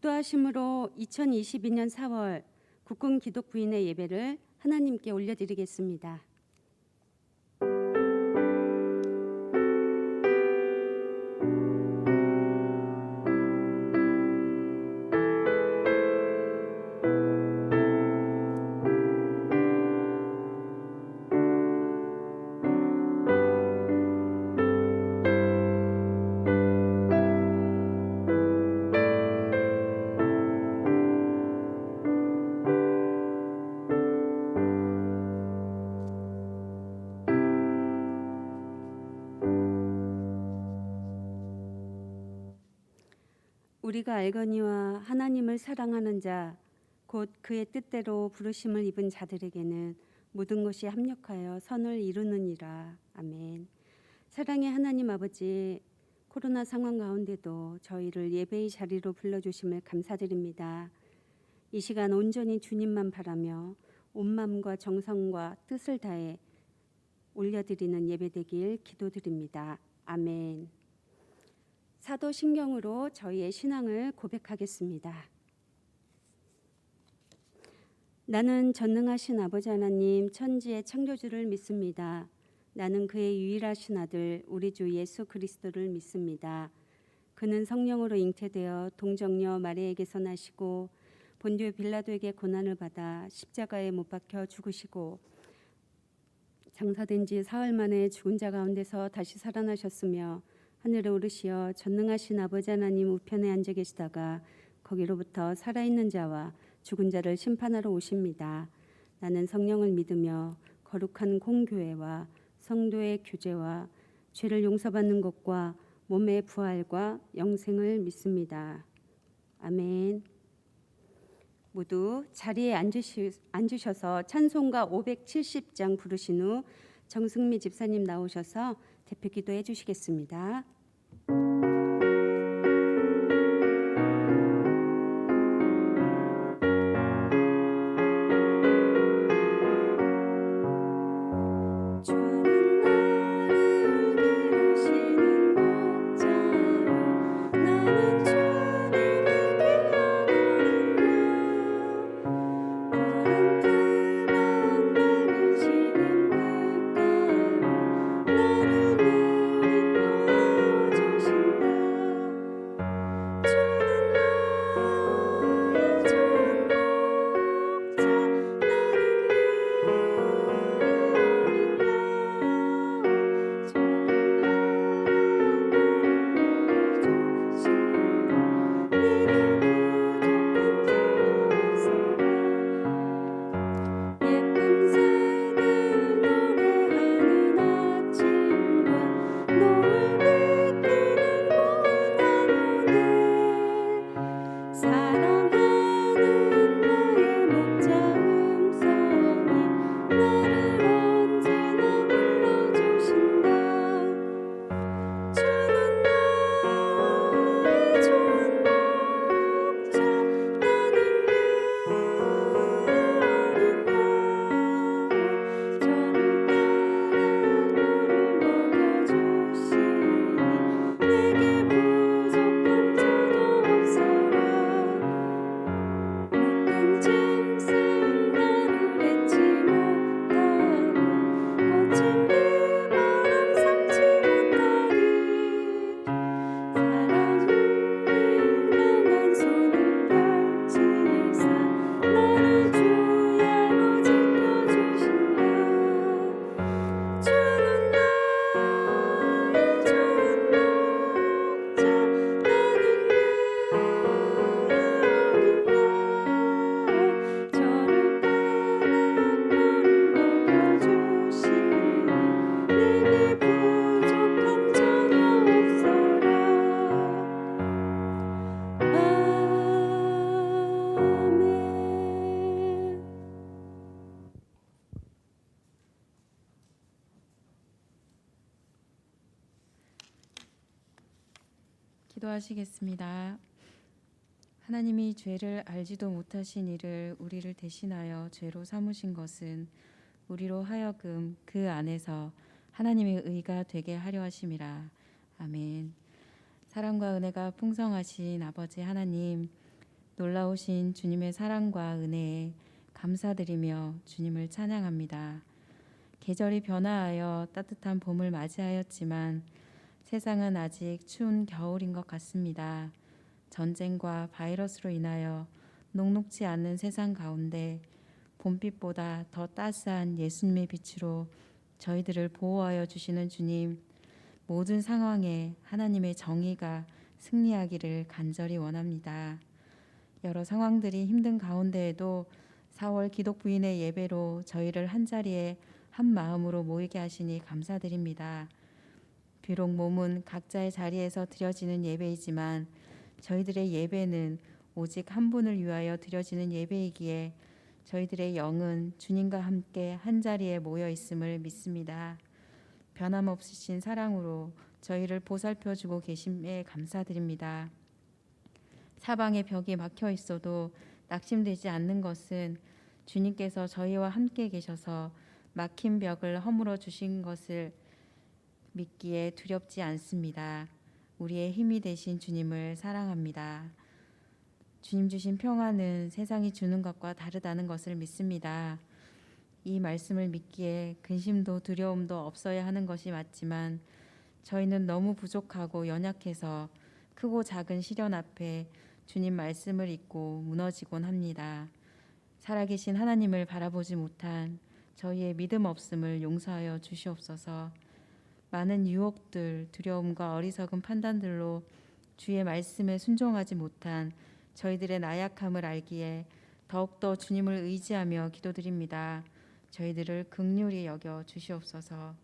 기도하심으로 2022년 4월 국군 기독부인의 예배를 하나님께 올려드리겠습니다. 우리가 알거니와 하나님을 사랑하는 자 곧 그의 뜻대로 부르심을 입은 자들에게는 모든 것이 합력하여 선을 이루느니라. 아멘. 사랑의 하나님 아버지, 코로나 상황 가운데도 저희를 예배의 자리로 불러주심을 감사드립니다. 이 시간 온전히 주님만 바라며 온 마음과 정성과 뜻을 다해 올려드리는 예배되길 기도드립니다. 아멘. 사도신경으로 저희의 신앙을 고백하겠습니다. 나는 전능하신 아버지 하나님 천지의 창조주를 믿습니다. 나는 그의 유일하신 아들 우리 주 예수 그리스도를 믿습니다. 그는 성령으로 잉태되어 동정녀 마리아에게서 나시고 본디오 빌라도에게 고난을 받아 십자가에 못 박혀 죽으시고 장사된 지 사흘 만에 죽은 자 가운데서 다시 살아나셨으며 하늘에 오르시어 전능하신 아버지 하나님 우편에 앉아 계시다가 거기로부터 살아있는 자와 죽은 자를 심판하러 오십니다. 나는 성령을 믿으며 거룩한 공교회와 성도의 교제와 죄를 용서받는 것과 몸의 부활과 영생을 믿습니다. 아멘. 모두 자리에 앉으셔서 찬송가 570장 부르신 후 정승미 집사님 나오셔서 대표 기도해 주시겠습니다. 기도하시겠습니다. 하나님이 죄를 알지도 못하신 이를 우리를 대신하여 죄로 삼으신 것은 우리로 하여금 그 안에서 하나님의 의가 되게 하려 하심이라. 아멘. 사랑과 은혜가 풍성하신 아버지 하나님, 놀라우신 주님의 사랑과 은혜에 감사드리며 주님을 찬양합니다. 계절이 변화하여 따뜻한 봄을 맞이하였지만 세상은 아직 추운 겨울인 것 같습니다. 전쟁과 바이러스로 인하여 녹록지 않는 세상 가운데 봄빛보다 더 따스한 예수님의 빛으로 저희들을 보호하여 주시는 주님, 모든 상황에 하나님의 정의가 승리하기를 간절히 원합니다. 여러 상황들이 힘든 가운데에도 4월 기독부인의 예배로 저희를 한자리에 한 마음으로 모이게 하시니 감사드립니다. 비록 몸은 각자의 자리에서 드려지는 예배이지만 저희들의 예배는 오직 한 분을 위하여 드려지는 예배이기에 저희들의 영은 주님과 함께 한자리에 모여 있음을 믿습니다. 변함없으신 사랑으로 저희를 보살펴주고 계심에 감사드립니다. 사방에 벽이 막혀 있어도 낙심되지 않는 것은 주님께서 저희와 함께 계셔서 막힌 벽을 허물어 주신 것을 믿기에 두렵지 않습니다. 우리의 힘이 되신 주님을 사랑합니다. 주님 주신 평안은 세상이 주는 것과 다르다는 것을 믿습니다. 이 말씀을 믿기에 근심도 두려움도 없어야 하는 것이 맞지만 저희는 너무 부족하고 연약해서 크고 작은 시련 앞에 주님 말씀을 잊고 무너지곤 합니다. 살아계신 하나님을 바라보지 못한 저희의 믿음 없음을 용서하여 주시옵소서. 많은 유혹들, 두려움과 어리석은 판단들로 주의 말씀에 순종하지 못한 저희들의 나약함을 알기에 더욱더 주님을 의지하며 기도드립니다. 저희들을 긍휼히 여겨 주시옵소서.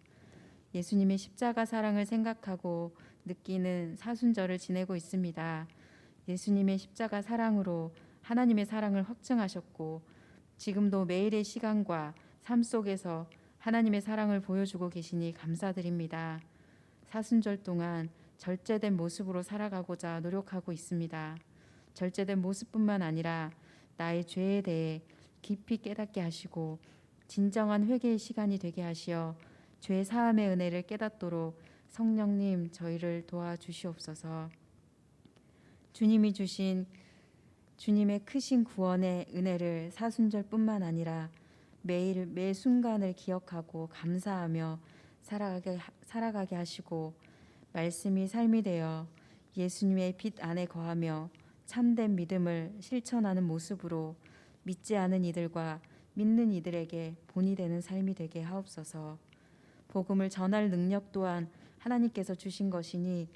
예수님의 십자가 사랑을 생각하고 느끼는 사순절을 지내고 있습니다. 예수님의 십자가 사랑으로 하나님의 사랑을 확증하셨고 지금도 매일의 시간과 삶 속에서 하나님의 사랑을 보여주고 계시니 감사드립니다. 사순절 동안 절제된 모습으로 살아가고자 노력하고 있습니다. 절제된 모습뿐만 아니라 나의 죄에 대해 깊이 깨닫게 하시고 진정한 회개의 시간이 되게 하시어 죄 사함의 은혜를 깨닫도록 성령님 저희를 도와주시옵소서. 주님이 주신 주님의 크신 구원의 은혜를 사순절뿐만 아니라 매일 매 순간을 기억하고 감사하며 살아가게 하시고 말씀이 삶이 되어 예수님의 빛 안에 거하며 참된 믿음을 실천하는 모습으로 믿지 않은 이들과 믿는 이들에게 본이 되는 삶이 되게 하옵소서. 복음을 전할 능력 또한 하나님께서 주신 것이니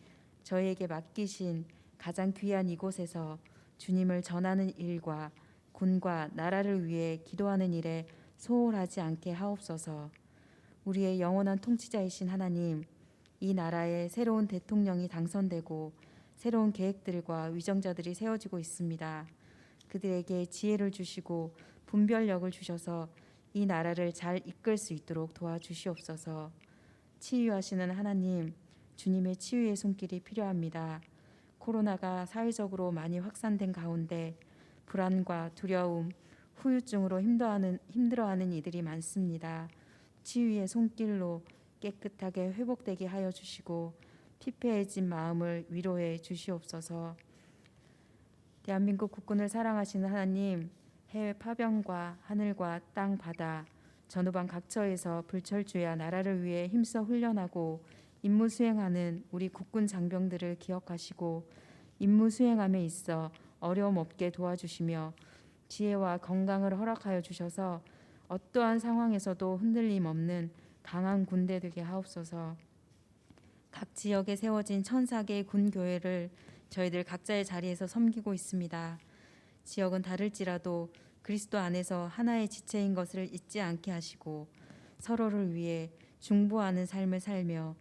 저희에게 맡기신 가장 귀한 이곳에서 주님을 전하는 일과 군과 나라를 위해 기도하는 일에 소홀하지 않게 하옵소서. 우리의 영원한 통치자이신 하나님, 이 나라에 새로운 대통령이 당선되고 새로운 계획들과 위정자들이 세워지고 있습니다. 그들에게 지혜를 주시고 분별력을 주셔서 이 나라를 잘 이끌 수 있도록 도와주시옵소서. 치유하시는 하나님, 주님의 치유의 손길이 필요합니다. 코로나가 사회적으로 많이 확산된 가운데 불안과 두려움, 후유증으로 힘들어하는 이들이 많습니다. 치유의 손길로 깨끗하게 회복되게 하여 주시고 피폐해진 마음을 위로해 주시옵소서. 대한민국 국군을 사랑하시는 하나님, 해외 파병과 하늘과 땅, 바다, 전후방 각처에서 불철주야 나라를 위해 힘써 훈련하고 임무 수행하는 우리 국군 장병들을 기억하시고 임무 수행함에 있어 어려움 없게 도와주시며 지혜와 건강을 허락하여 주셔서 어떠한 상황에서도 흔들림 없는 강한 군대 되게 하옵소서. 각 지역에 세워진 1,4개의 군교회를 저희들 각자의 자리에서 섬기고 있습니다. 지역은 다를지라도 그리스도 안에서 하나의 지체인 것을 잊지 않게 하시고 서로를 위해 중보하는 삶을 살며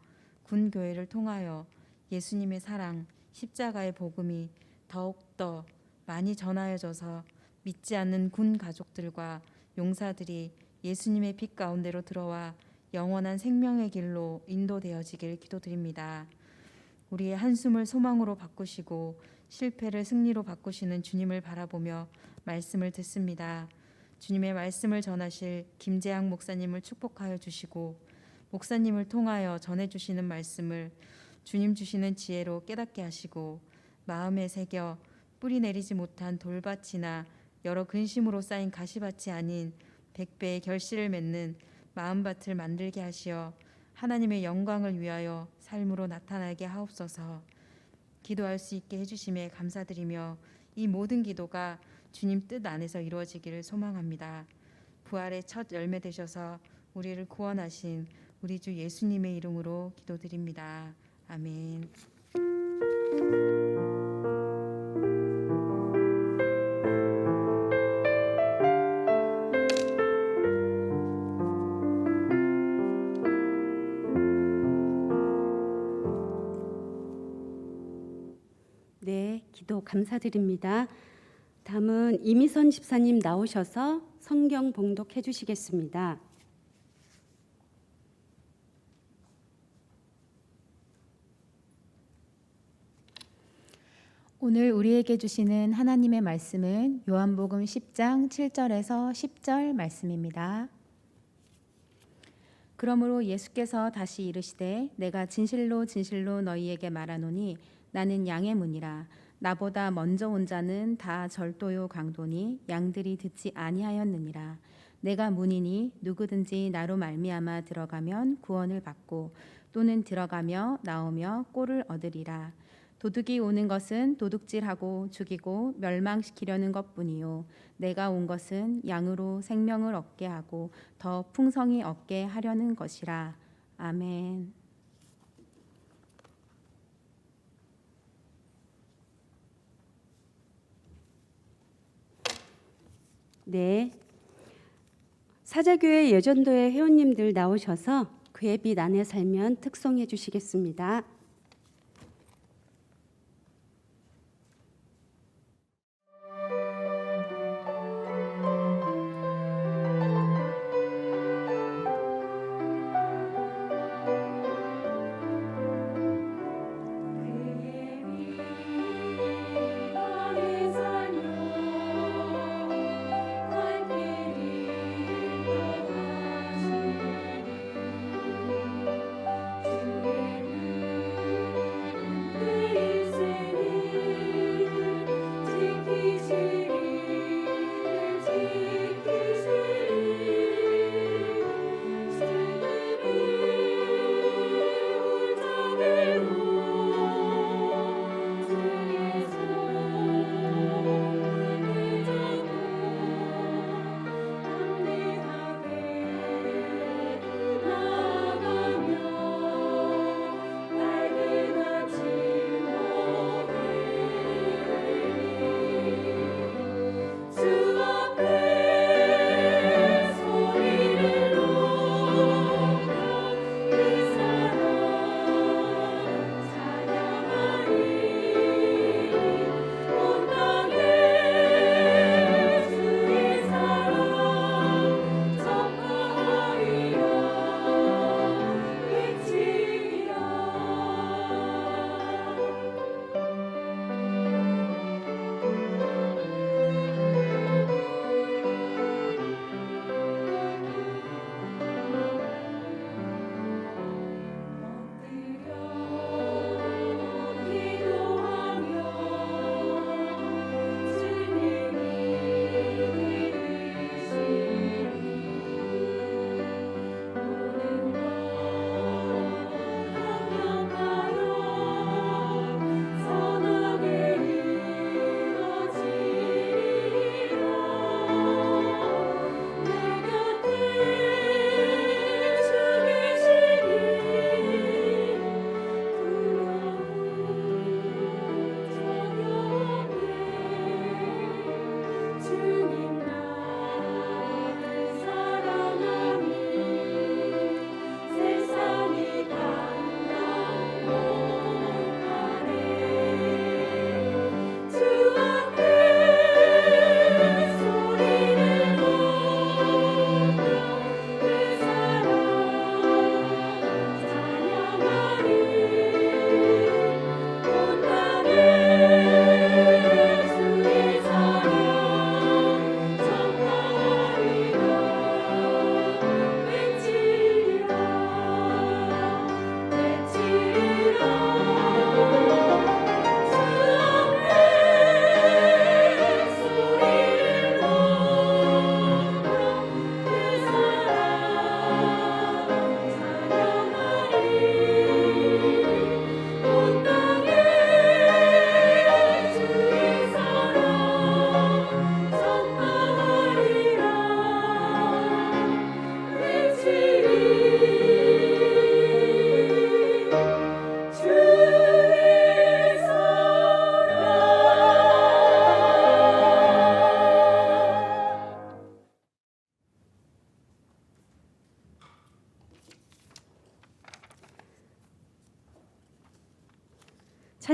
군교회를 통하여 예수님의 사랑, 십자가의 복음이 더욱더 많이 전하여져서 믿지 않는 군 가족들과 용사들이 예수님의 빛 가운데로 들어와 영원한 생명의 길로 인도되어지길 기도드립니다. 우리의 한숨을 소망으로 바꾸시고 실패를 승리로 바꾸시는 주님을 바라보며 말씀을 듣습니다. 주님의 말씀을 전하실 김재학 목사님을 축복하여 주시고 목사님을 통하여 전해주시는 말씀을 주님 주시는 지혜로 깨닫게 하시고 마음에 새겨 뿌리 내리지 못한 돌밭이나 여러 근심으로 쌓인 가시밭이 아닌 100배의 결실을 맺는 마음밭을 만들게 하시어 하나님의 영광을 위하여 삶으로 나타나게 하옵소서. 기도할 수 있게 해주심에 감사드리며 이 모든 기도가 주님 뜻 안에서 이루어지기를 소망합니다. 부활의 첫 열매 되셔서 우리를 구원하신 우리 주 예수님의 이름으로 기도드립니다. 아멘. 네, 기도 감사드립니다. 다음은 이미선 집사님 나오셔서 성경 봉독해 주시겠습니다. 오늘 우리에게 주시는 하나님의 말씀은 요한복음 10장 7절에서 10절 말씀입니다. 그러므로 예수께서 다시 이르시되 내가 진실로 진실로 너희에게 말하노니 나는 양의 문이라. 나보다 먼저 온 자는 다 절도요 강도니 양들이 듣지 아니하였느니라. 내가 문이니 누구든지 나로 말미암아 들어가면 구원을 받고 또는 들어가며 나오며 꼴을 얻으리라. 도둑이 오는 것은 도둑질하고 죽이고 멸망시키려는 것뿐이요 내가 온 것은 양으로 생명을 얻게 하고 더 풍성히 얻게 하려는 것이라. 아멘. 네, 사자교회 예전도의 회원님들 나오셔서 그의 빛 안에 살면 특송해 주시겠습니다.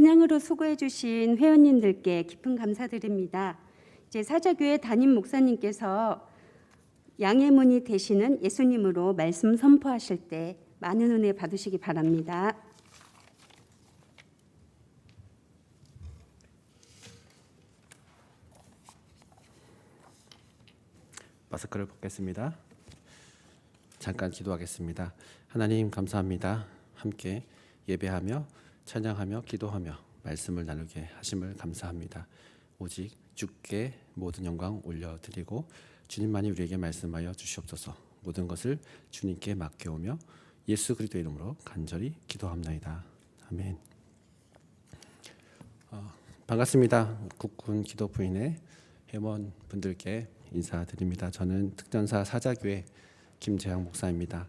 찬양으로 수고해 주신 회원님들께 깊은 감사드립니다. 이제 사자교회 담임 목사님께서 양의 문이 되시는 예수님으로 말씀 선포하실 때 많은 은혜 받으시기 바랍니다. 마스크를 벗겠습니다. 잠깐 기도하겠습니다. 하나님 감사합니다. 함께 예배하며 찬양하며 기도하며 말씀을 나누게 하심을 감사합니다. 오직 주께 모든 영광 올려드리고 주님만이 우리에게 말씀하여 주시옵소서. 모든 것을 주님께 맡겨오며 예수 그리스도의 이름으로 간절히 기도합나이다. 아멘. 반갑습니다. 국군 기도부인의 회원분들께 인사드립니다. 저는 특전사 사자교회 김재학 목사입니다.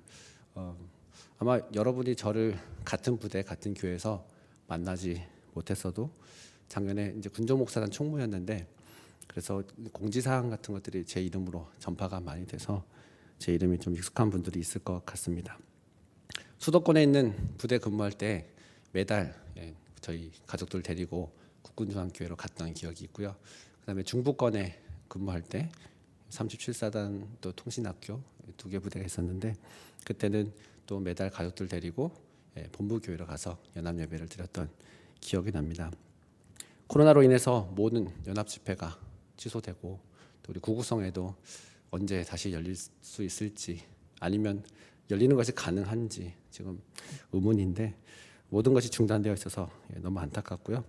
아마 여러분이 저를 같은 부대 같은 교회에서 만나지 못했어도 작년에 이제 군조 목사단 총무였는데 그래서 공지사항 같은 것들이 제 이름으로 전파가 많이 돼서 제 이름이 좀 익숙한 분들이 있을 것 같습니다. 수도권에 있는 부대 근무할 때 매달 저희 가족들 데리고 국군중앙교회로 갔던 기억이 있고요. 그다음에 중부권에 근무할 때 37사단 또 통신학교 2개 부대가 있었는데 그때는 또 매달 가족들 데리고 본부교회로 가서 연합예배를 드렸던 기억이 납니다. 코로나로 인해서 모든 연합집회가 취소되고 또 우리 구구성에도 언제 다시 열릴 수 있을지 아니면 열리는 것이 가능한지 지금 의문인데 모든 것이 중단되어 있어서 너무 안타깝고요.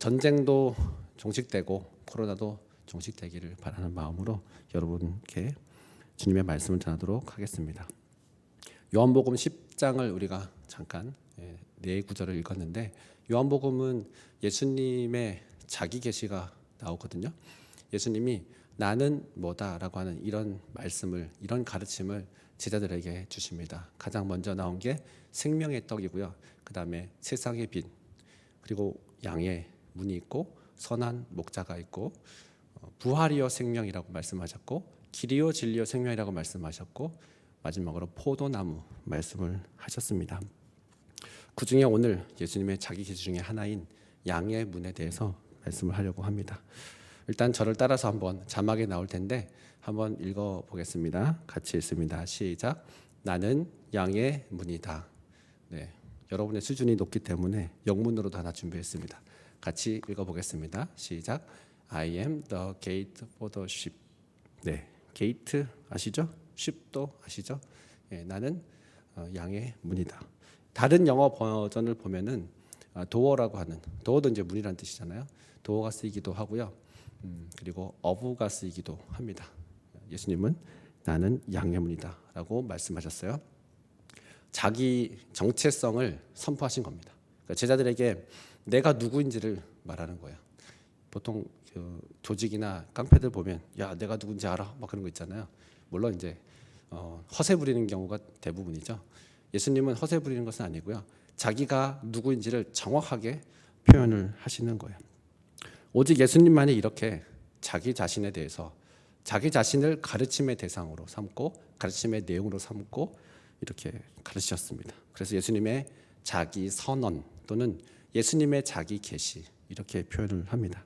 전쟁도 종식되고 코로나도 종식되기를 바라는 마음으로 여러분께 주님의 말씀을 전하도록 하겠습니다. 요한복음 10장을 우리가 잠깐 네 구절을 읽었는데 요한복음은 예수님의 자기 계시가 나오거든요. 예수님이 나는 뭐다라고 하는 이런 말씀을 이런 가르침을 제자들에게 주십니다. 가장 먼저 나온 게 생명의 떡이고요. 그다음에 세상의 빛 그리고 양의 문이 있고 선한 목자가 있고 부활이요 생명이라고 말씀하셨고 길이요 진리요 생명이라고 말씀하셨고 마지막으로 포도나무 말씀을 하셨습니다. 그 중에 오늘 예수님의 자기 계시 중에 하나인 양의 문에 대해서 말씀을 하려고 합니다. 일단 저를 따라서 한번 자막에 나올 텐데 한번 읽어보겠습니다. 같이 읽습니다. 시작. 나는 양의 문이다. 네, 여러분의 수준이 높기 때문에 영문으로도 하나 준비했습니다. 같이 읽어보겠습니다. 시작. I am the gate for the sheep. 네, 게이트 아시죠? sheep도 아시죠? 네, 나는 양의 문이다. 다른 영어 버전을 보면은 도어라고 하는 도어도 이제 문이라는 뜻이잖아요. 도어가 쓰이기도 하고요. 그리고 어부가 쓰이기도 합니다. 예수님은 나는 양의 문이다라고 말씀하셨어요. 자기 정체성을 선포하신 겁니다. 그러니까 제자들에게 내가 누구인지를 말하는 거예요. 보통 그 조직이나 깡패들 보면 야 내가 누군지 알아 막 그런 거 있잖아요. 물론 이제 허세 부리는 경우가 대부분이죠. 예수님은 허세 부리는 것은 아니고요. 자기가 누구인지를 정확하게 표현을 하시는 거예요. 오직 예수님만이 이렇게 자기 자신에 대해서 자기 자신을 가르침의 대상으로 삼고 가르침의 내용으로 삼고 이렇게 가르치셨습니다. 그래서 예수님의 자기 선언 또는 예수님의 자기 계시 이렇게 표현을 합니다.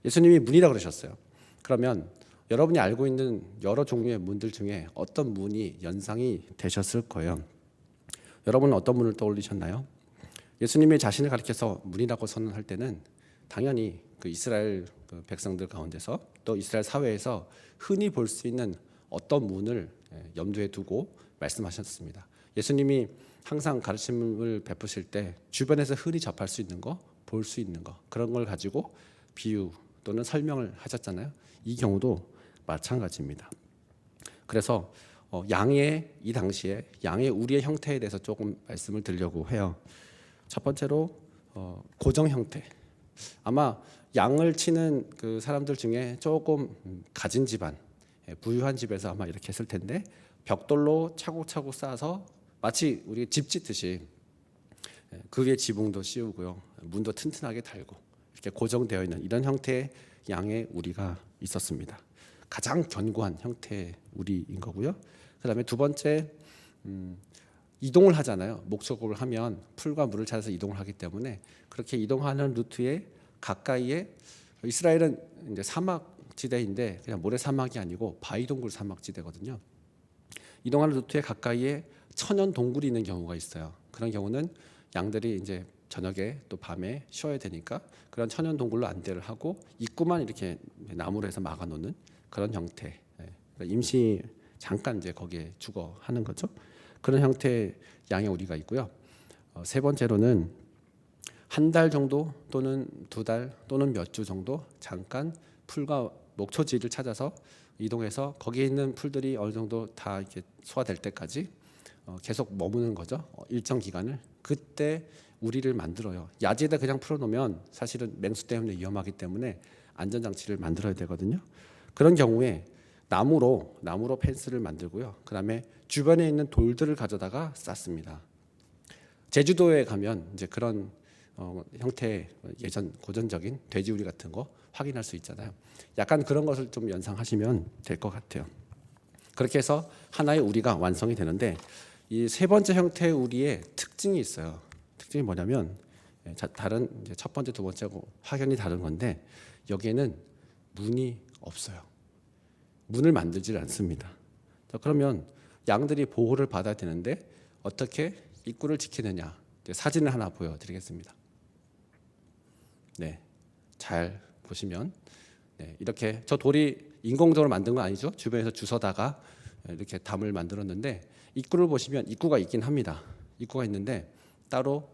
예수님이 문이라고 그러셨어요. 그러면 여러분이 알고 있는 여러 종류의 문들 중에 어떤 문이 연상이 되셨을 거예요. 여러분은 어떤 문을 떠올리셨나요? 예수님이 자신을 가리켜서 문이라고 선언할 때는 당연히 그 이스라엘 백성들 가운데서 또 이스라엘 사회에서 흔히 볼 수 있는 어떤 문을 염두에 두고 말씀하셨습니다. 예수님이 항상 가르침을 베푸실 때 주변에서 흔히 접할 수 있는 거, 볼 수 있는 거 그런 걸 가지고 비유 또는 설명을 하셨잖아요. 이 경우도 마찬가지입니다. 그래서 양의 이 당시에 양의 우리의 형태에 대해서 조금 말씀을 드리려고 해요. 첫 번째로 고정 형태. 아마 양을 치는 그 사람들 중에 조금 가진 집안, 부유한 집에서 아마 이렇게 했을 텐데 벽돌로 차곡차곡 쌓아서 마치 우리 집 짓듯이 그 위에 지붕도 씌우고요, 문도 튼튼하게 달고 이렇게 고정되어 있는 이런 형태의 양의 우리가 있었습니다. 가장 견고한 형태의 우리인 거고요. 그다음에 두 번째 이동을 하잖아요. 목적을 하면 풀과 물을 찾아서 이동을 하기 때문에 그렇게 이동하는 루트에 가까이에 이스라엘은 이제 사막 지대인데 그냥 모래 사막이 아니고 바위 동굴 사막 지대거든요. 이동하는 루트에 가까이에 천연 동굴이 있는 경우가 있어요. 그런 경우는 양들이 이제 저녁에 또 밤에 쉬어야 되니까 그런 천연 동굴로 안대를 하고 입구만 이렇게 나무로 해서 막아 놓는 그런 형태. 임시 잠깐 이제 거기에 주거하는 거죠. 그런 형태의 양의 우리가 있고요. 세 번째로는 한 달 정도 또는 2달 또는 몇 주 정도 잠깐 풀과 목초지를 찾아서 이동해서 거기에 있는 풀들이 어느 정도 다 이렇게 소화될 때까지 계속 머무는 거죠. 일정 기간을. 그때 우리를 만들어요. 야지에다 그냥 풀어놓으면 사실은 맹수 때문에 위험하기 때문에 안전장치를 만들어야 되거든요. 그런 경우에 나무로 펜스를 만들고요. 그다음에 주변에 있는 돌들을 가져다가 쌓습니다. 제주도에 가면 이제 그런 형태의 예전 고전적인 돼지우리 같은 거 확인할 수 있잖아요. 약간 그런 것을 좀 연상하시면 될 것 같아요. 그렇게 해서 하나의 우리가 완성이 되는데 이 세 번째 형태의 우리의 특징이 있어요. 특징이 뭐냐면 다른 이제 첫 번째, 두 번째하고 확연히 다른 건데 여기에는 문이 없어요. 문을 만들질 않습니다. 자, 그러면 양들이 보호를 받아야 되는데 어떻게 입구를 지키느냐? 사진을 하나 보여드리겠습니다. 네, 잘 보시면 이렇게 저 돌이 인공적으로 만든 건 아니죠. 주변에서 주워다가 이렇게 담을 만들었는데 입구를 보시면 입구가 있긴 합니다. 입구가 있는데 따로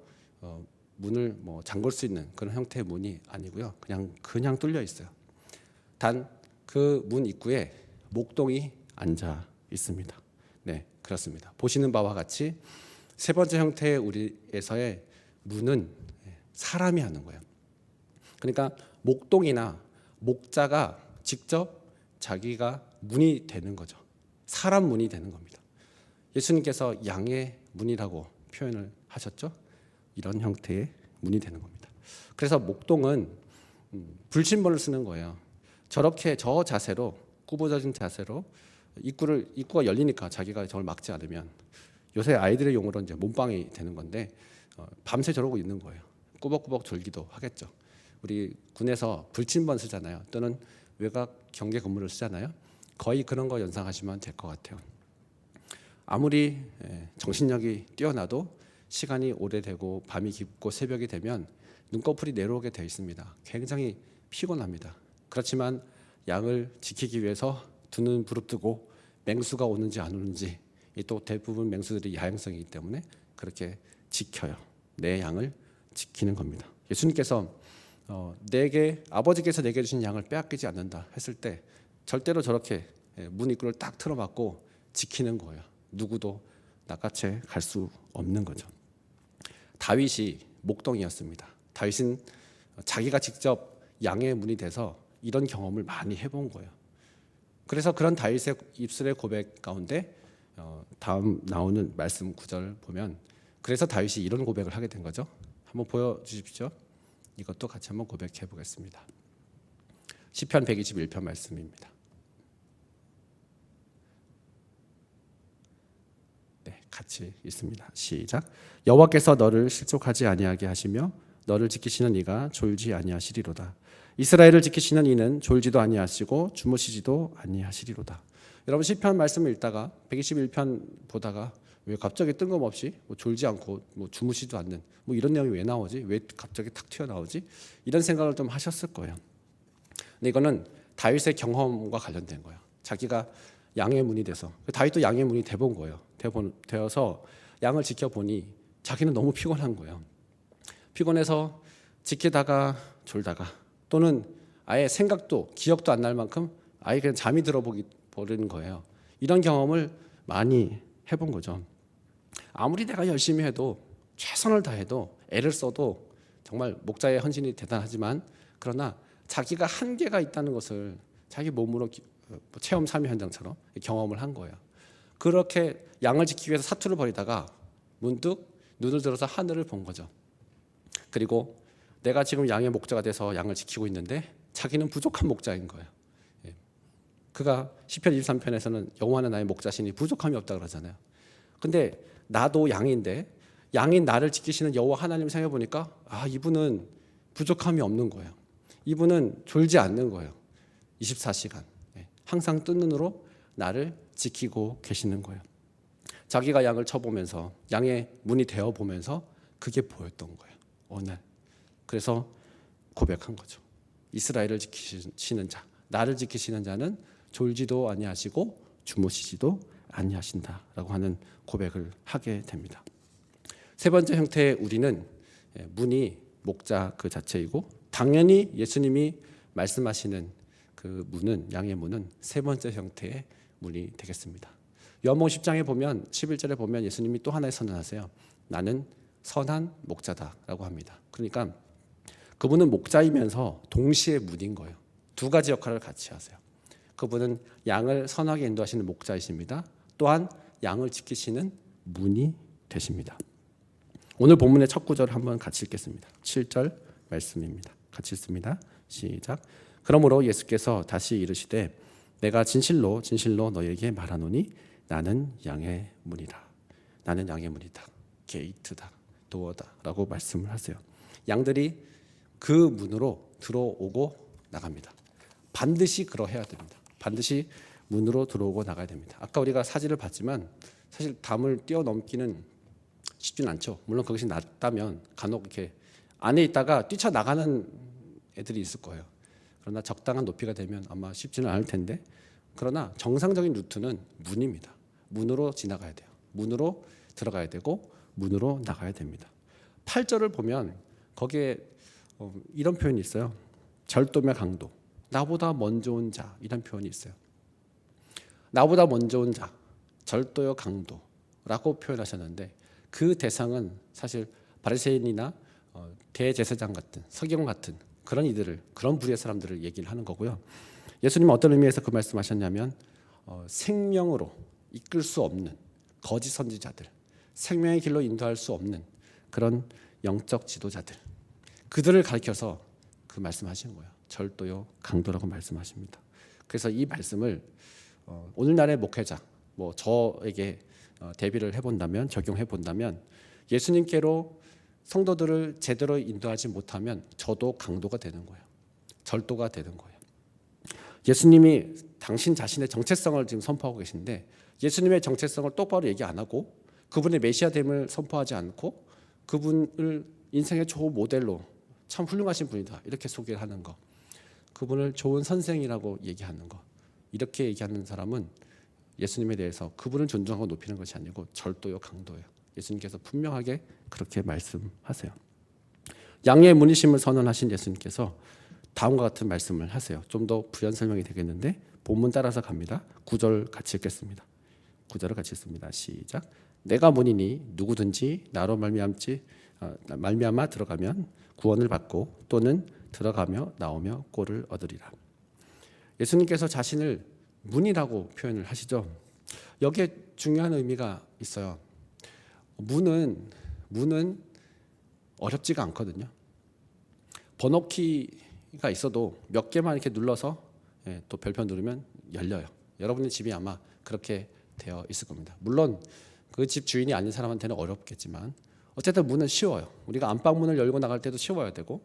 문을 뭐 잠글 수 있는 그런 형태의 문이 아니고요. 그냥 뚫려 있어요. 단 그 문 입구에 목동이 앉아 있습니다. 네, 그렇습니다. 보시는 바와 같이 세 번째 형태의 우리에서의 문은 사람이 하는 거예요. 그러니까 목동이나 목자가 직접 자기가 문이 되는 거죠. 사람 문이 되는 겁니다. 예수님께서 양의 문이라고 표현을 하셨죠. 이런 형태의 문이 되는 겁니다. 그래서 목동은 불침번을 쓰는 거예요. 저렇게 저 자세로 구부러진 자세로 입구가 열리니까 자기가 저걸 막지 않으면 요새 아이들의 용어로 이제 몸빵이 되는 건데 밤새 저러고 있는 거예요. 꾸벅꾸벅 졸기도 하겠죠. 우리 군에서 불침번 쓰잖아요. 또는 외곽 경계 근무를 쓰잖아요. 거의 그런 거 연상하시면 될 것 같아요. 아무리 정신력이 뛰어나도 시간이 오래되고 밤이 깊고 새벽이 되면 눈꺼풀이 내려오게 되어 있습니다. 굉장히 피곤합니다. 그렇지만 양을 지키기 위해서 두 눈 부릅뜨고 맹수가 오는지 안 오는지 또 대부분 맹수들이 야행성이기 때문에 그렇게 지켜요. 내 양을 지키는 겁니다. 예수님께서 아버지께서 내게 주신 양을 빼앗기지 않는다 했을 때 절대로 저렇게 문 입구를 딱 틀어막고 지키는 거예요. 누구도 낚아채 갈 수 없는 거죠. 다윗이 목동이었습니다. 다윗은 자기가 직접 양의 문이 돼서 이런 경험을 많이 해본 거예요. 그래서 그런 다윗의 입술의 고백 가운데 다음 나오는 말씀 9절 보면 그래서 다윗이 이런 고백을 하게 된 거죠. 한번 보여주십시오. 이것도 같이 한번 고백해 보겠습니다. 시편 121편 말씀입니다. 네, 같이 읽습니다. 시작. 여호와께서 너를 실족하지 아니하게 하시며 너를 지키시는 이가 졸지 아니하시리로다. 이스라엘을 지키시는 이는 졸지도 아니하시고 주무시지도 아니하시리로다. 여러분 시편 말씀을 읽다가 121편 보다가 왜 갑자기 뜬금없이 졸지 않고 주무시지도 않는 이런 내용이 왜 나오지? 왜 갑자기 탁 튀어나오지? 이런 생각을 좀 하셨을 거예요. 근데 이거는 다윗의 경험과 관련된 거예요. 자기가 양의 문이 돼서 다윗도 양의 문이 돼본 거예요. 되어서 양을 지켜보니 자기는 너무 피곤한 거예요. 피곤해서 지키다가 졸다가 또는 아예 생각도 기억도 안 날 만큼 아예 그냥 잠이 들어버리는 거예요. 이런 경험을 많이 해본 거죠. 아무리 내가 열심히 해도 최선을 다해도 애를 써도 정말 목자의 헌신이 대단하지만 그러나 자기가 한계가 있다는 것을 자기 몸으로 체험 참여 현장처럼 경험을 한 거예요. 그렇게 양을 지키기 위해서 사투를 벌이다가 문득 눈을 들어서 하늘을 본 거죠. 그리고 내가 지금 양의 목자가 돼서 양을 지키고 있는데 자기는 부족한 목자인 거예요. 그가 시편 23편에서는 여호와는 나의 목자시니 부족함이 없다 그러잖아요. 근데 나도 양인데 양인 나를 지키시는 여호와 하나님 생각해 보니까 이분은 부족함이 없는 거예요. 이분은 졸지 않는 거예요. 24시간 항상 뜬 눈으로 나를 지키고 계시는 거예요. 자기가 양을 쳐보면서 양의 문이 되어 보면서 그게 보였던 거예요. 어느 날. 그래서 고백한 거죠. 이스라엘을 지키시는 자, 나를 지키시는 자는 졸지도 아니하시고 주무시지도 아니하신다라고 하는 고백을 하게 됩니다. 세 번째 형태의 우리는 문이 목자 그 자체이고, 당연히 예수님이 말씀하시는 그 문은, 양의 문은 세 번째 형태의 문이 되겠습니다. 요한복음 10장에 보면 11절에 보면 예수님이 또 하나의 선언하세요. 나는 선한 목자다라고 합니다. 그러니까 그분은 목자이면서 동시에 문인 거예요. 두 가지 역할을 같이 하세요. 그분은 양을 선하게 인도하시는 목자이십니다. 또한 양을 지키시는 문이 되십니다. 오늘 본문의 첫 구절을 한번 같이 읽겠습니다. 7절 말씀입니다. 같이 읽습니다. 시작. 그러므로 예수께서 다시 이르시되 내가 진실로 진실로 너에게 말하노니 나는 양의 문이라. 나는 양의 문이다. 게이트다. 도어다. 라고 말씀을 하세요. 양들이 그 문으로 들어오고 나갑니다. 반드시 그러해야 됩니다. 반드시 문으로 들어오고 나가야 됩니다. 아까 우리가 사진을 봤지만 사실 담을 뛰어넘기는 쉽진 않죠. 물론 그것이 낫다면 간혹 이렇게 안에 있다가 뛰쳐나가는 애들이 있을 거예요. 그러나 적당한 높이가 되면 아마 쉽지는 않을 텐데, 그러나 정상적인 루트는 문입니다. 문으로 지나가야 돼요. 문으로 들어가야 되고 문으로 나가야 됩니다. 8절을 보면 거기에 이런 표현이 있어요. 절도며 강도, 나보다 먼저 온 자, 이런 표현이 있어요. 나보다 먼저 온 자, 절도요 강도라고 표현하셨는데, 그 대상은 사실 바리새인이나 대제사장 같은, 서기관 같은 그런 이들을, 그런 부류의 사람들을 얘기를 하는 거고요. 예수님은 어떤 의미에서 그 말씀하셨냐면 생명으로 이끌 수 없는 거짓 선지자들, 생명의 길로 인도할 수 없는 그런 영적 지도자들, 그들을 가리켜서 그 말씀하시는 거예요. 절도요 강도라고 말씀하십니다. 그래서 이 말씀을 오늘날의 목회자, 저에게 대비를 해본다면, 적용해본다면, 예수님께로 성도들을 제대로 인도하지 못하면 저도 강도가 되는 거예요. 절도가 되는 거예요. 예수님이 당신 자신의 정체성을 지금 선포하고 계신데, 예수님의 정체성을 똑바로 얘기 안 하고 그분의 메시아됨을 선포하지 않고 그분을 인생의 조 모델로 참 훌륭하신 분이다 이렇게 소개를 하는 거, 그분을 좋은 선생이라고 얘기하는 거, 이렇게 얘기하는 사람은 예수님에 대해서 그분을 존중하고 높이는 것이 아니고 절도요 강도예요. 예수님께서 분명하게 그렇게 말씀하세요. 양의 문이심을 선언하신 예수님께서 다음과 같은 말씀을 하세요. 좀 더 부연 설명이 되겠는데 본문 따라서 갑니다. 9절 같이 읽겠습니다. 9절을 같이 읽습니다. 시작. 내가 문이니 누구든지 나로 말미암아 들어가면 구원을 받고 또는 들어가며 나오며 꼴을 얻으리라. 예수님께서 자신을 문이라고 표현을 하시죠. 여기에 중요한 의미가 있어요. 문은 어렵지가 않거든요. 번호키가 있어도 몇 개만 이렇게 눌러서 또 별표 누르면 열려요. 여러분의 집이 아마 그렇게 되어 있을 겁니다. 물론 그 집 주인이 아닌 사람한테는 어렵겠지만 어쨌든 문은 쉬워요. 우리가 안방문을 열고 나갈 때도 쉬워야 되고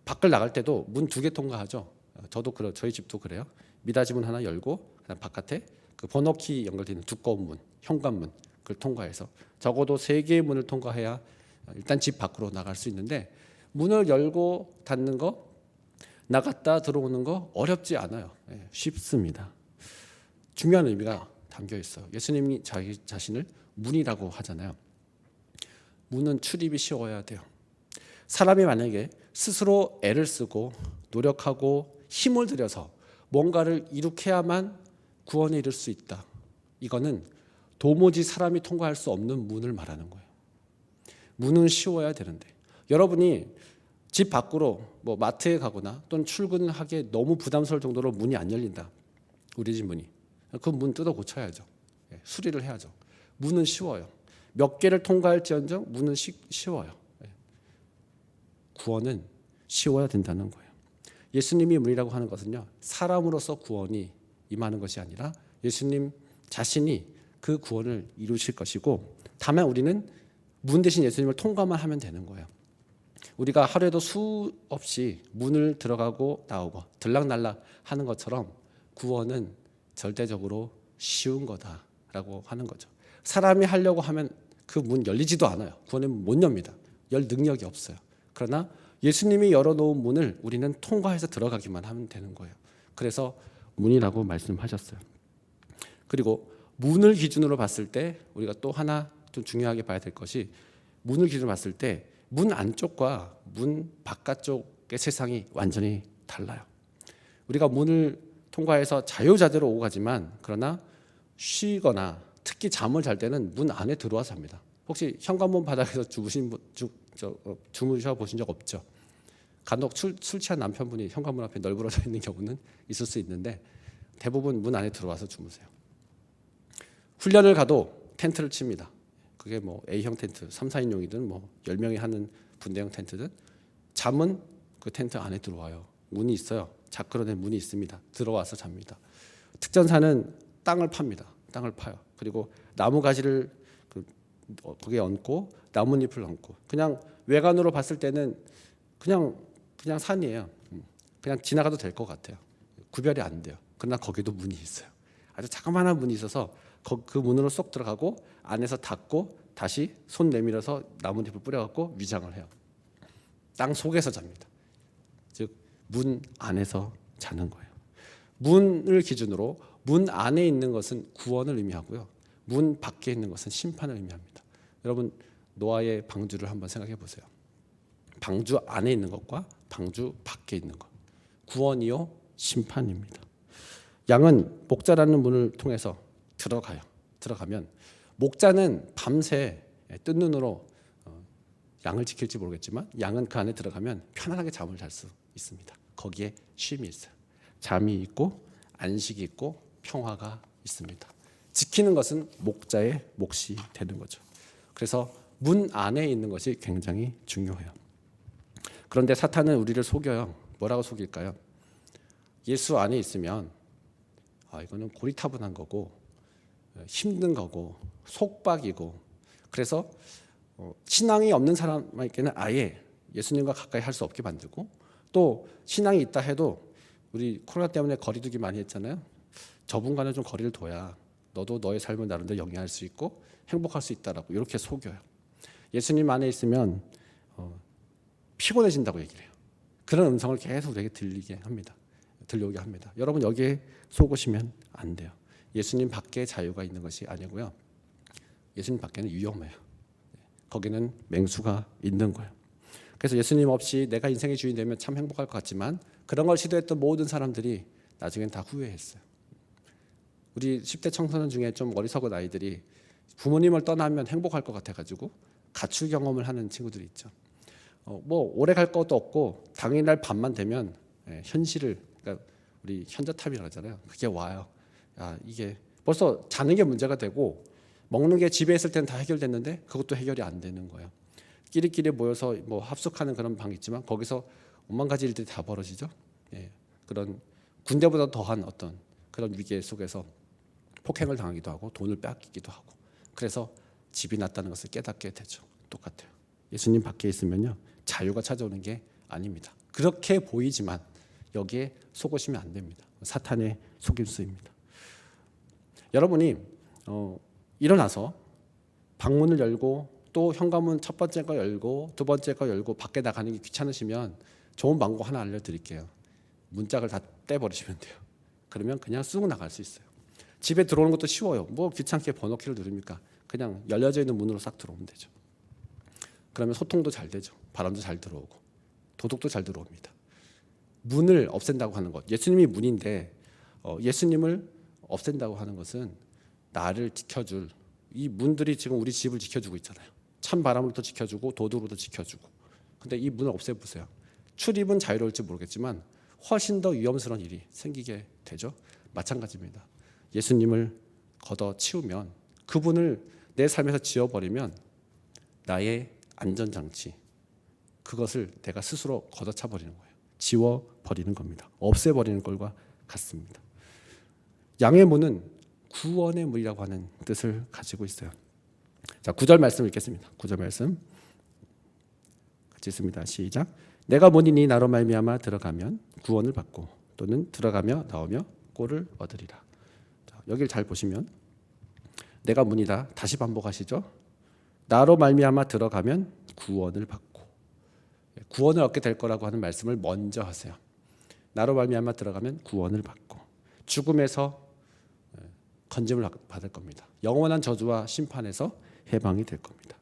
밖을 나갈 때도 문 2개 통과하죠. 저도 저희 집도 그래요. 미닫이문 하나 열고 그다음 바깥에 그 번호키 연결되는 두꺼운 문, 현관문, 그걸 통과해서 적어도 3개의 문을 통과해야 일단 집 밖으로 나갈 수 있는데, 문을 열고 닫는 거, 나갔다 들어오는 거 어렵지 않아요. 쉽습니다. 중요한 의미가 담겨 있어요. 예수님이 자기 자신을 문이라고 하잖아요. 문은 출입이 쉬워야 돼요. 사람이 만약에 스스로 애를 쓰고 노력하고 힘을 들여서 뭔가를 이룩해야만 구원에 이를 수 있다, 이거는 도무지 사람이 통과할 수 없는 문을 말하는 거예요. 문은 쉬워야 되는데, 여러분이 집 밖으로 마트에 가거나 또는 출근을 하기에 너무 부담스러울 정도로 문이 안 열린다, 우리 집 문이, 그 문 뜯어 고쳐야죠. 수리를 해야죠. 문은 쉬워요. 몇 개를 통과할지언정 문은 쉬워요. 구원은 쉬워야 된다는 거예요. 예수님이 문이라고 하는 것은요, 사람으로서 구원이 임하는 것이 아니라 예수님 자신이 그 구원을 이루실 것이고, 다만 우리는 문 대신 예수님을 통과만 하면 되는 거예요. 우리가 하루에도 수없이 문을 들어가고 나오고 들락날락 하는 것처럼 구원은 절대적으로 쉬운 거다라고 하는 거죠. 사람이 하려고 하면 그 문 열리지도 않아요. 구원은 못 엽니다. 열 능력이 없어요. 그러나 예수님이 열어놓은 문을 우리는 통과해서 들어가기만 하면 되는 거예요. 그래서 문이라고 말씀하셨어요. 그리고 문을 기준으로 봤을 때 우리가 또 하나 좀 중요하게 봐야 될 것이, 문을 기준으로 봤을 때 문 안쪽과 문 바깥쪽의 세상이 완전히 달라요. 우리가 문을 통과해서 자유자재로 오고 가지만, 그러나 쉬거나 특히 잠을 잘 때는 문 안에 들어와서 잡니다. 혹시 현관문 바닥에서 주무셔 보신 적 없죠? 간혹 술 취한 남편분이 현관문 앞에 널브러져 있는 경우는 있을 수 있는데, 대부분 문 안에 들어와서 주무세요. 훈련을 가도 텐트를 칩니다. 그게 뭐 A형 텐트 3, 4인용이든 뭐 10명이 하는 분대형 텐트든, 잠은 그 텐트 안에 들어와요. 문이 있어요. 자크로된 문이 있습니다. 들어와서 잡니다. 특전사는 땅을 팝니다. 땅을 파요. 그리고 나무 가지를 거기에 얹고 나뭇잎을 얹고, 그냥 외관으로 봤을 때는 그냥 산이에요. 그냥 지나가도 될 것 같아요. 구별이 안 돼요. 그러나 거기도 문이 있어요. 아주 자그마한 문이 있어서 그 문으로 쏙 들어가고 안에서 닫고 다시 손 내밀어서 나뭇잎을 뿌려갖고 위장을 해요. 땅 속에서 잡니다. 즉 문 안에서 자는 거예요. 문을 기준으로 문 안에 있는 것은 구원을 의미하고요, 문 밖에 있는 것은 심판을 의미합니다. 여러분, 노아의 방주를 한번 생각해 보세요. 방주 안에 있는 것과 방주 밖에 있는 것, 구원이요 심판입니다. 양은 목자라는 문을 통해서 들어가면 목자는 밤새 뜬 눈으로 양을 지킬지 모르겠지만, 양은 그 안에 들어가면 편안하게 잠을 잘 수 있습니다. 거기에 쉼이 있어요. 잠이 있고 안식이 있고 평화가 있습니다. 지키는 것은 목자의 몫이 되는 거죠. 그래서 문 안에 있는 것이 굉장히 중요해요. 그런데 사탄은 우리를 속여요. 뭐라고 속일까요? 예수 안에 있으면 이거는 고리타분한 거고 힘든 거고 속박이고, 그래서 신앙이 없는 사람에게는 아예 예수님과 가까이 할 수 없게 만들고, 또 신앙이 있다 해도 우리 코로나 때문에 거리두기 많이 했잖아요. 저분과는 좀 거리를 둬야 너도 너의 삶을 나름대로 영위할 수 있고 행복할 수 있다라고 이렇게 속여요. 예수님 안에 있으면 피곤해진다고 얘기를 해요. 그런 음성을 계속 우리에게 들려오게 합니다. 여러분, 여기에 속으시면 안 돼요. 예수님 밖에 자유가 있는 것이 아니고요, 예수님 밖에는 위험해요. 거기는 맹수가 있는 거예요. 그래서 예수님 없이 내가 인생의 주인 되면 참 행복할 것 같지만, 그런 걸 시도했던 모든 사람들이 나중엔 다 후회했어요. 우리 10대 청소년 중에 좀 어리석은 아이들이 부모님을 떠나면 행복할 것 같아가지고 가출 경험을 하는 친구들이 있죠. 뭐 오래 갈 것도 없고 당일날 밤만 되면 현실을, 그러니까 우리 현저탑이라고 하잖아요. 그게 와요. 이게 벌써 자는 게 문제가 되고 먹는 게 집에 있을 때는 다 해결됐는데 그것도 해결이 안 되는 거예요. 끼리끼리 모여서 뭐 합숙하는 그런 방이 있지만 거기서 오만 가지 일들이 다 벌어지죠. 그런 군대보다 더한 어떤 그런 위기 속에서 폭행을 당하기도 하고 돈을 빼앗기기도 하고, 그래서 집이 낫다는 것을 깨닫게 되죠. 똑같아요. 예수님 밖에 있으면요, 자유가 찾아오는 게 아닙니다. 그렇게 보이지만 여기에 속으시면 안 됩니다. 사탄의 속임수입니다. 여러분이 일어나서 방문을 열고 또 현관문 첫 번째 거 열고 두 번째 거 열고 밖에 나가는 게 귀찮으시면 좋은 방법 하나 알려드릴게요. 문짝을 다 떼버리시면 돼요. 그러면 그냥 쑥 나갈 수 있어요. 집에 들어오는 것도 쉬워요. 뭐 귀찮게 번호키를 누릅니까? 그냥 열려져 있는 문으로 싹 들어오면 되죠. 그러면 소통도 잘 되죠. 바람도 잘 들어오고 도둑도 잘 들어옵니다. 문을 없앤다고 하는 것, 예수님이 문인데 예수님을 없앤다고 하는 것은 나를 지켜줄, 이 문들이 지금 우리 집을 지켜주고 있잖아요. 찬 바람으로도 지켜주고 도둑으로도 지켜주고. 근데 이 문을 없애보세요. 출입은 자유로울지 모르겠지만 훨씬 더 위험스러운 일이 생기게 되죠. 마찬가지입니다. 예수님을 걷어치우면, 그분을 내 삶에서 지워버리면 나의 안전장치, 그것을 내가 스스로 걷어차버리는 거예요. 지워버리는 겁니다. 없애버리는 것과 같습니다. 양의 문은 구원의 문이라고 하는 뜻을 가지고 있어요. 자, 9절 말씀 읽겠습니다. 9절 말씀 같이 읽습니다. 시작. 내가 본인이 나로 말미암아 들어가면 구원을 받고 또는 들어가며 나오며 꼴을 얻으리라. 자, 여기를 잘 보시면 내가 문이다. 다시 반복하시죠. 나로 말미암아 들어가면 구원을 받고, 구원을 얻게 될 거라고 하는 말씀을 먼저 하세요. 나로 말미암아 들어가면 구원을 받고 죽음에서 건짐을 받을 겁니다. 영원한 저주와 심판에서 해방이 될 겁니다.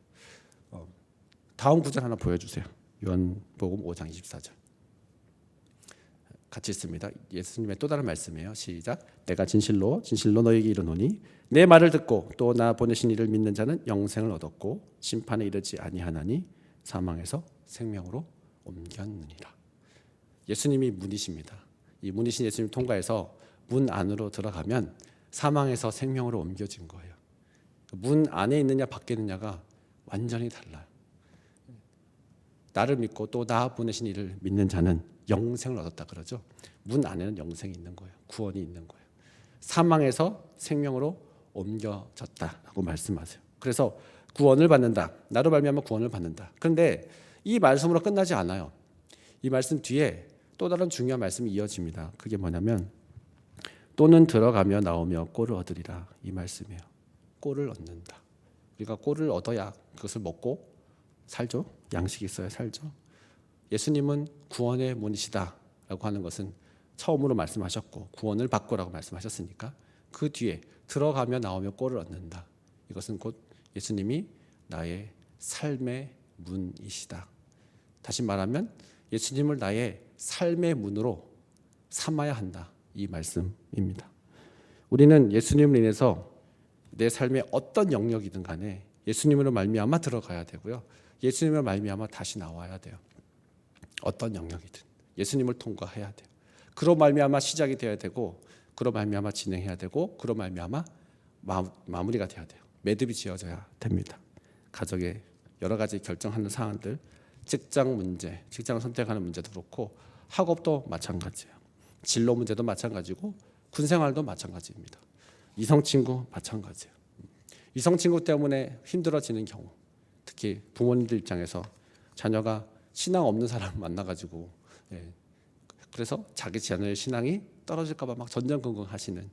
다음 구절 하나 보여주세요. 요한복음 5장 24절 같이 있습니다. 예수님의 또 다른 말씀이에요. 시작. 내가 진실로 진실로 너에게 이르노니 내 말을 듣고 또 나 보내신 이를 믿는 자는 영생을 얻었고 심판에 이르지 아니하나니 사망에서 생명으로 옮겼느니라. 예수님이 문이십니다. 이 문이신 예수님 통과해서 문 안으로 들어가면 사망에서 생명으로 옮겨진 거예요. 문 안에 있느냐 밖에 있느냐가 완전히 달라요. 나를 믿고 또 나 보내신 이를 믿는 자는 영생을 얻었다 그러죠. 문 안에는 영생이 있는 거예요. 구원이 있는 거예요. 사망에서 생명으로 옮겨졌다라고 말씀하세요. 그래서 구원을 받는다. 나로 말미암아 구원을 받는다. 그런데 이 말씀으로 끝나지 않아요. 이 말씀 뒤에 또 다른 중요한 말씀이 이어집니다. 그게 뭐냐면 또는 들어가며 나오며 꼴을 얻으리라. 이 말씀이에요. 꼴을 얻는다. 우리가 꼴을 얻어야 그것을 먹고 살죠. 양식이 있어야 살죠. 예수님은 구원의 문이시다라고 하는 것은 처음으로 말씀하셨고 구원을 받고라고 말씀하셨으니까 그 뒤에 들어가며 나오며 꼴을 얻는다. 이것은 곧 예수님이 나의 삶의 문이시다. 다시 말하면 예수님을 나의 삶의 문으로 삼아야 한다. 이 말씀입니다. 우리는 예수님을 인해서 내 삶의 어떤 영역이든 간에 예수님으로 말미암아 들어가야 되고요. 예수님으로 말미암아 다시 나와야 돼요. 어떤 영역이든 예수님을 통과해야 돼요. 그로 말미암아 시작이 돼야 되고 그로 말미암아 진행해야 되고 그로 말미암아 마무리가 돼야 돼요. 매듭이 지어져야 됩니다. 가정의 여러 가지 결정하는 사안들, 직장 문제, 직장을 선택하는 문제도 그렇고 학업도 마찬가지예요. 진로 문제도 마찬가지고 군생활도 마찬가지입니다. 이성 친구 마찬가지예요. 이성 친구 때문에 힘들어지는 경우, 특히 부모님들 입장에서 자녀가 신앙 없는 사람 만나가지고 그래서 자기 자녀의 신앙이 떨어질까봐 막 전전긍긍하시는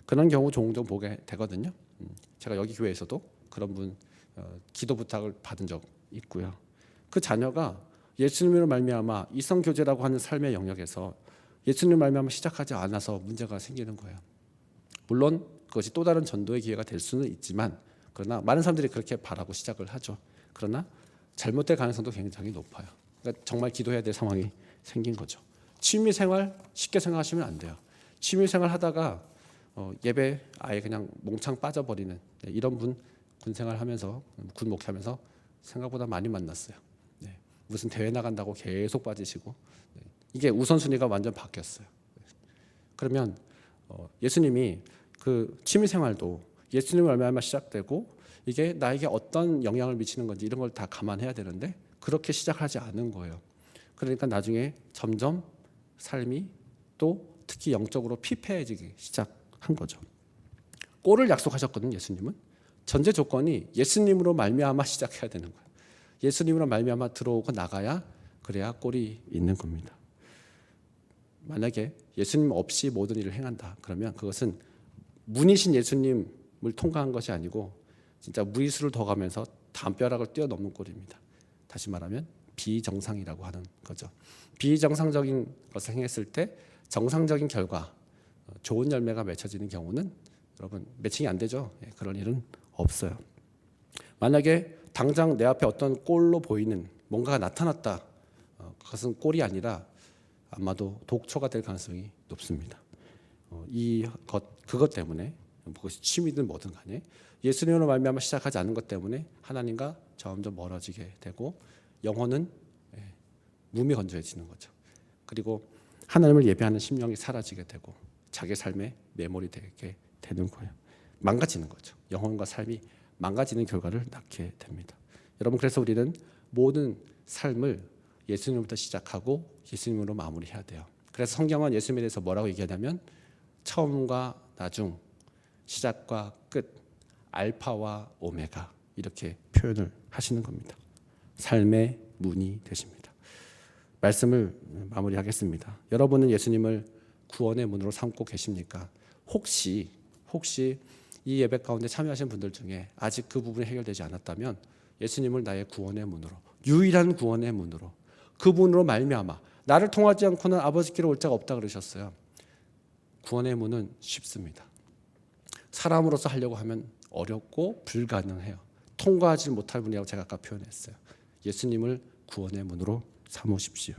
그런 경우 종종 보게 되거든요. 제가 여기 교회에서도 그런 분 기도 부탁을 받은 적 있고요. 그 자녀가 예수님으로 말미암아 이성 교제라고 하는 삶의 영역에서 예수님으로 말미암아 시작하지 않아서 문제가 생기는 거예요. 물론 그것이 또 다른 전도의 기회가 될 수는 있지만 그러나 많은 사람들이 그렇게 바라고 시작을 하죠. 그러나 잘못될 가능성도 굉장히 높아요. 그러니까 정말 기도해야 될 상황이 생긴 거죠. 취미생활 쉽게 생각하시면 안 돼요. 취미생활 하다가 예배 아예 그냥 몽창 빠져버리는 이런 분 군생활 하면서 군 목회하면서 생각보다 많이 만났어요. 무슨 대회 나간다고 계속 빠지시고 이게 우선순위가 완전 바뀌었어요. 그러면 예수님이 그 취미생활도 예수님을 말미암아 시작되고 이게 나에게 어떤 영향을 미치는 건지 이런 걸 다 감안해야 되는데 그렇게 시작하지 않은 거예요. 그러니까 나중에 점점 삶이 또 특히 영적으로 피폐해지기 시작한 거죠. 꼴을 약속하셨거든요. 예수님은 전제 조건이 예수님으로 말미암아 시작해야 되는 거예요. 예수님으로 말미암아 들어오고 나가야 그래야 꼴이 있는 겁니다. 만약에 예수님 없이 모든 일을 행한다 그러면 그것은 문이신 예수님을 통과한 것이 아니고 진짜 무리수를 더 가면서 담벼락을 뛰어넘는 꼴입니다. 다시 말하면 비정상이라고 하는 거죠. 비정상적인 것을 행했을 때 정상적인 결과 좋은 열매가 맺혀지는 경우는 여러분 매칭이 안 되죠. 그런 일은 없어요. 만약에 당장 내 앞에 어떤 꼴로 보이는 뭔가가 나타났다. 그것은 꼴이 아니라 아마도 독초가 될 가능성이 높습니다. 그것 때문에 그것이 취미든 뭐든 간에 예수님으로 말미암아 시작하지 않은 것 때문에 하나님과 점점 멀어지게 되고 영혼은 무미건조해지는 거죠. 그리고 하나님을 예배하는 심령이 사라지게 되고 자기 삶에 매몰이 되게 되는 거예요. 망가지는 거죠. 영혼과 삶이 망가지는 결과를 낳게 됩니다. 여러분 그래서 우리는 모든 삶을 예수님부터 시작하고 예수님으로 마무리해야 돼요. 그래서 성경은 예수님에 대해서 뭐라고 얘기하냐면 처음과 나중, 시작과 끝, 알파와 오메가 이렇게 표현을 하시는 겁니다. 삶의 문이 되십니다. 말씀을 마무리하겠습니다. 여러분은 예수님을 구원의 문으로 삼고 계십니까? 혹시 이 예배 가운데 참여하신 분들 중에 아직 그 부분이 해결되지 않았다면 예수님을 나의 구원의 문으로, 유일한 구원의 문으로, 그분으로 말미암아 나를 통하지 않고는 아버지께로 올 자가 없다 그러셨어요. 구원의 문은 쉽습니다. 사람으로서 하려고 하면 어렵고 불가능해요. 통과하지 못할 분이라고 제가 아까 표현했어요. 예수님을 구원의 문으로 삼으십시오.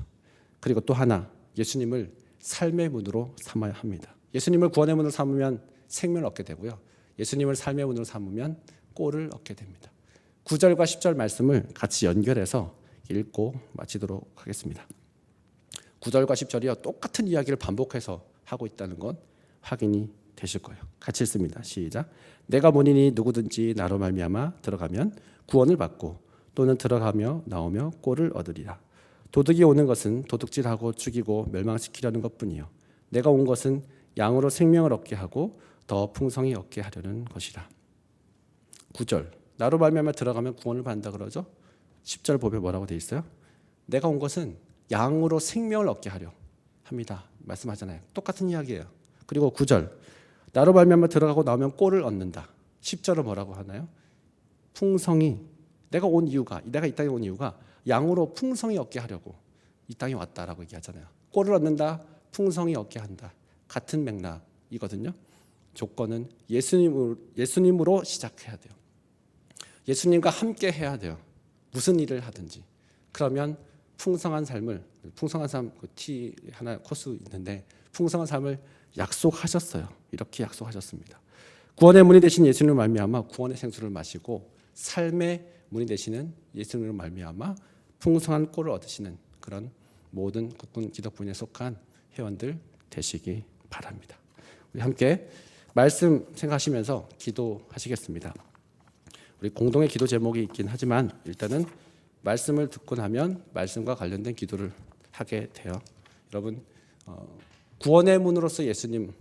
그리고 또 하나, 예수님을 삶의 문으로 삼아야 합니다. 예수님을 구원의 문으로 삼으면 생명을 얻게 되고요. 예수님을 삶의 문으로 삼으면 꼴을 얻게 됩니다. 9절과 10절 말씀을 같이 연결해서 읽고 마치도록 하겠습니다. 9절과 10절이요, 똑같은 이야기를 반복해서 하고 있다는 건 확인이 되실 거예요. 같이 읽습니다. 시작. 내가 문이니 누구든지 나로 말미암아 들어가면 구원을 받고 또는 들어가며 나오며 꼴을 얻으리라. 도둑이 오는 것은 도둑질하고 죽이고 멸망시키려는 것뿐이요, 내가 온 것은 양으로 생명을 얻게 하고 더 풍성히 얻게 하려는 것이라. 9절 나로 말미암아 들어가면 구원을 받는다 그러죠. 10절 보면 뭐라고 돼 있어요? 내가 온 것은 양으로 생명을 얻게 하려 합니다 말씀하잖아요. 똑같은 이야기예요. 그리고 9절 나로 말미암아 들어가고 나오면 꼴을 얻는다. 10절은 뭐라고 하나요? 풍성히, 내가 이 땅에 온 이유가 양으로 풍성히 얻게 하려고 이 땅에 왔다라고 얘기하잖아요. 꼴을 얻는다, 풍성히 얻게 한다. 같은 맥락이거든요. 조건은 예수님으로 시작해야 돼요. 예수님과 함께 해야 돼요. 무슨 일을 하든지. 그러면 풍성한 삶 그 T 하나 코스 있는데 풍성한 삶을 약속하셨어요. 이렇게 약속하셨습니다. 구원의 문이 되신 예수님을 말미암아 구원의 생수를 마시고 삶의 문이 되시는 예수님을 말미암아 풍성한 꼴을 얻으시는 그런 모든 국군 기독부인에 속한 회원들 되시기 바랍니다. 우리 함께 말씀 생각하시면서 기도하시겠습니다. 우리 공동의 기도 제목이 있긴 하지만 일단은 말씀을 듣고 나면 말씀과 관련된 기도를 하게 돼요. 여러분 구원의 문으로서 예수님을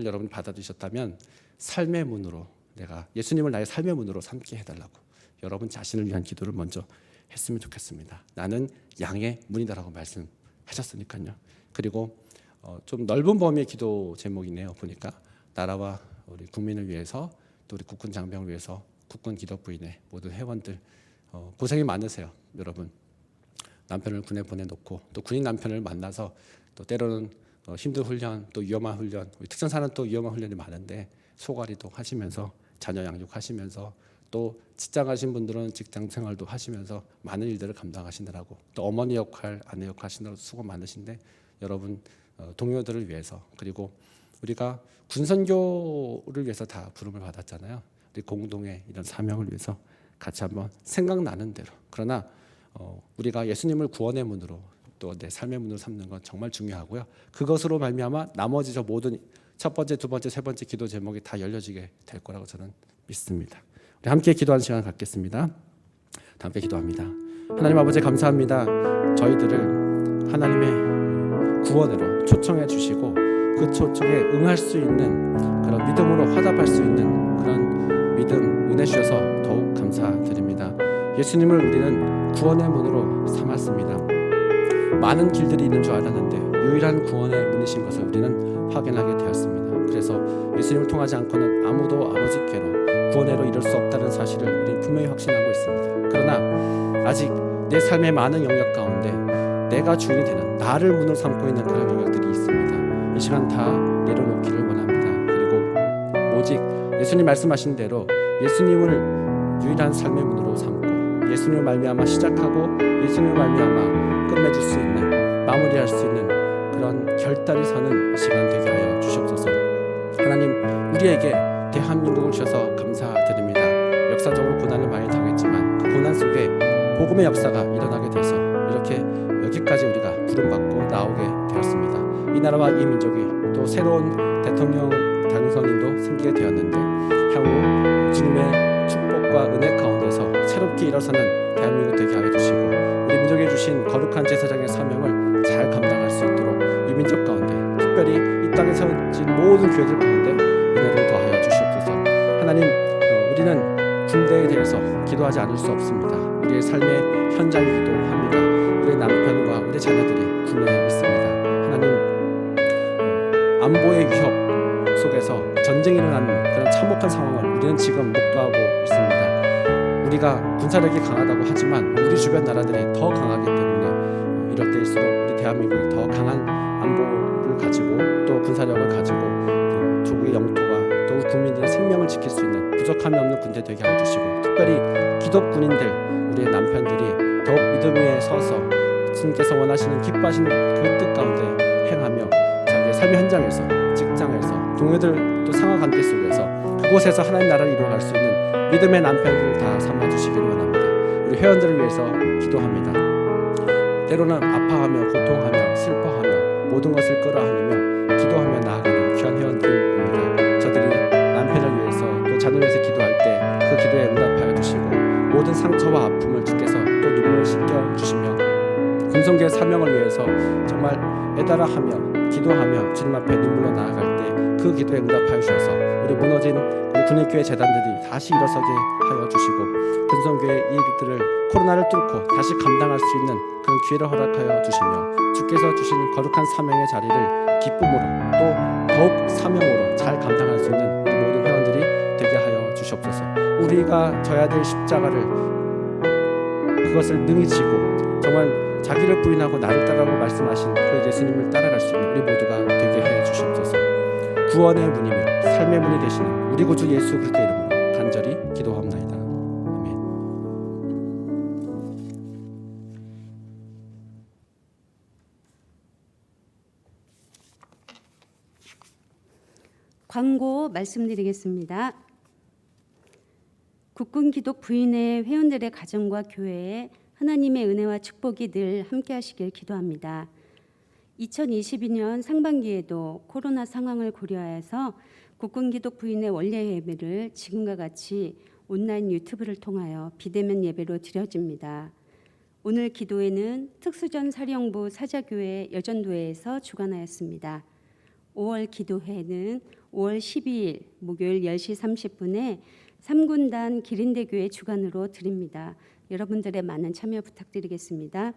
여러분 받아들이셨다면 삶의 문으로 내가 예수님을 나의 삶의 문으로 삼게 해달라고 여러분 자신을 위한 기도를 먼저 했으면 좋겠습니다. 나는 양의 문이다라고 말씀하셨으니까요. 그리고 좀 넓은 범위의 기도 제목이네요. 보니까 나라와 우리 국민을 위해서 또 우리 국군 장병을 위해서 국군 기독부인의 모든 회원들 고생이 많으세요. 여러분 남편을 군에 보내놓고 또 군인 남편을 만나서 또 때로는 힘든 훈련 또 위험한 훈련, 우리 특전사는 또 위험한 훈련이 많은데 소가리도 하시면서 자녀 양육하시면서 또 직장 가신 분들은 직장 생활도 하시면서 많은 일들을 감당하시느라고 또 어머니 역할, 아내 역할 하시느라고 수고 많으신데 여러분 동료들을 위해서 그리고 우리가 군선교를 위해서 다 부름을 받았잖아요. 우리 공동의 이런 사명을 위해서 같이 한번 생각나는 대로 그러나 우리가 예수님을 구원의 문으로 또 내 삶의 문으로 삼는 건 정말 중요하고요. 그것으로 말미암아 나머지 저 모든 첫 번째, 두 번째, 세 번째 기도 제목이 다 열려지게 될 거라고 저는 믿습니다. 우리 함께 기도하는 시간 갖겠습니다. 함께 기도합니다. 하나님 아버지 감사합니다. 저희들을 하나님의 구원으로 초청해 주시고 그 초청에 응할 수 있는 그런 믿음으로 화답할 수 있는 그런 믿음 은혜 주셔서 더욱 감사드립니다. 예수님을 우리는 구원의 문으로 삼았습니다. 많은 길들이 있는 줄 알았는데 유일한 구원의 문이신 것을 우리는 확인하게 되었습니다. 그래서 예수님을 통하지 않고는 아무도 아버지께로 구원으로 이룰 수 없다는 사실을 우리는 분명히 확신하고 있습니다. 그러나 아직 내 삶의 많은 영역 가운데 내가 주인이 되는 나를 문으로 삼고 있는 그런 영역들이 있습니다. 이 시간 다 내려놓기를 원합니다. 그리고 오직 예수님 말씀하신 대로 예수님을 유일한 삶의 문으로 삼고 예수님을 말미암아 시작하고 예수님을 말미암아 끝맺을 수 있는 마무리할 수 있는 그런 결단이 서는 시간 되게 하여 주시옵소서. 하나님 우리에게 대한민국을 주셔서 감사드립니다. 역사적으로 고난을 많이 당했지만 그 고난 속에 복음의 역사가 일어나게 돼서 이렇게 여기까지 우리가 부름받고 나오게 되었습니다. 이 나라와 이 민족이 또 새로운 대통령 당선인도 생기게 되었는데 향후 주님의 축복과 은혜 가운데서 새롭게 일어서는 대한민국 되게 하여 주시고 우리 민족에 주신 거룩한 제사장의 사명을 잘 감당할 수 있도록 이 민족 가운데 특별히 이 땅에 세워진 모든 교회들 가운데 은혜를 더하여 주시옵소서. 하나님, 우리는 군대에 대해서 기도하지 않을 수 없습니다. 우리의 삶의 현장이기도 합니다. 우리의 남편과 우리 자녀들이 군대에 있습니다. 하나님, 안보의 위협 속에서 전쟁이 일어나는 그런 참혹한 상황을 우리는 지금 목도하고 있습니다. 우리가 군사력이 강하다고 하지만 우리 주변 나라들이 더 강하기 때문에 이럴 때일수록 우리 대한민국이 더 강한 안보를 가지고 또 군사력을 가지고 조국의 영토와 또 국민들의 생명을 지킬 수 있는 부족함이 없는 군대 되게 해주시고, 특별히 기독군인들, 우리의 남편들이 더욱 믿음 위에 서서 주님께서 원하시는 기뻐하시는 그 뜻 가운데 행하며 자기의 삶의 현장에서, 직장에서, 동료들 또 상하 관계 속에서 그곳에서 하나님 나라를 이루어갈 수 있는 믿음의 남편을 다 삼아주시기를 원합니다. 우리 회원들을 위해서 기도합니다. 때로는 아파하며 고통하며 슬퍼하며 모든 것을 끌어안으며 기도하며 나아가는 귀한 회원들입니다. 저들이 남편을 위해서 또 자녀를 위해서 기도할 때 그 기도에 응답하여 주시고 모든 상처와 아픔을 주께서 또 눈물을 씻겨 주시며 군성교회 사명을 위해서 정말 애달아하며 기도하며 주님 앞에 눈물로 나아갈 때 그 기도에 응답하여 주셔서 우리 무너진 우리 군인교회 재단들이 다시 일어서게 하여 주시고 군성교회 이 일들을 코로나를 뚫고 다시 감당할 수 있는 그런 기회를 허락하여 주시며 주께서 주신 거룩한 사명의 자리를 기쁨으로 또 더욱 사명으로 잘 감당할 수 있는 우리 모든 회원들이 되게 하여 주시옵소서. 우리가 져야 될 십자가를 그것을 능히 지고 정말 자기를 부인하고 나를 따라고 말씀하신 그 예수님을 따라갈 수 있는 우리 모두가 되게 해 주시옵소서. 구원의 문이며 삶의 문이 되시는 우리 구주 예수 그리스도의 이름으로 간절히 기도하옵나이다. 아멘. 광고 말씀드리겠습니다. 국군기독 부인회 회원들의 가정과 교회에 하나님의 은혜와 축복이 늘 함께 하시길 기도합니다. 2022년 상반기에도 코로나 상황을 고려하여서 국군기독 부인회 원래 예배를 지금과 같이 온라인 유튜브를 통하여 비대면 예배로 드려집니다. 오늘 기도회는 특수전 사령부 사자교회 여전도회에서 주관하였습니다. 5월 기도회는 5월 12일 목요일 10시 30분에 3군단 기린대교회 주관으로 드립니다. 여러분들의 많은 참여 부탁드리겠습니다.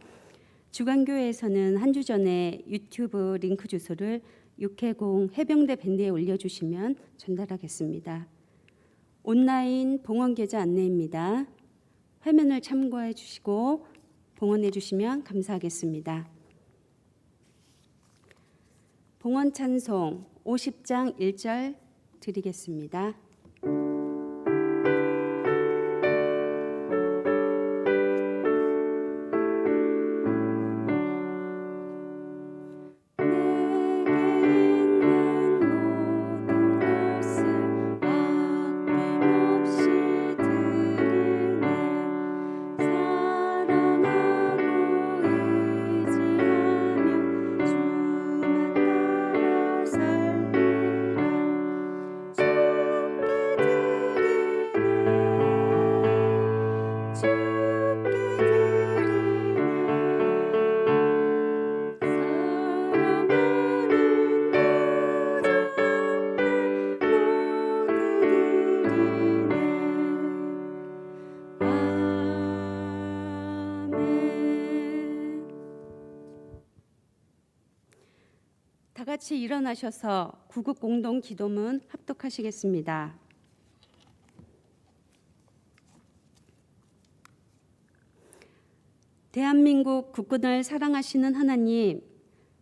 주간교회에서는 한 주 전에 유튜브 링크 주소를 620 해병대 밴드에 올려주시면 전달하겠습니다. 온라인 봉헌 계좌 안내입니다. 화면을 참고해 주시고 봉헌해 주시면 감사하겠습니다. 봉헌 찬송 50장 1절 드리겠습니다. 다 같이 일어나셔서 구국 공동 기도문 합독하시겠습니다. 대한민국 국군을 사랑하시는 하나님,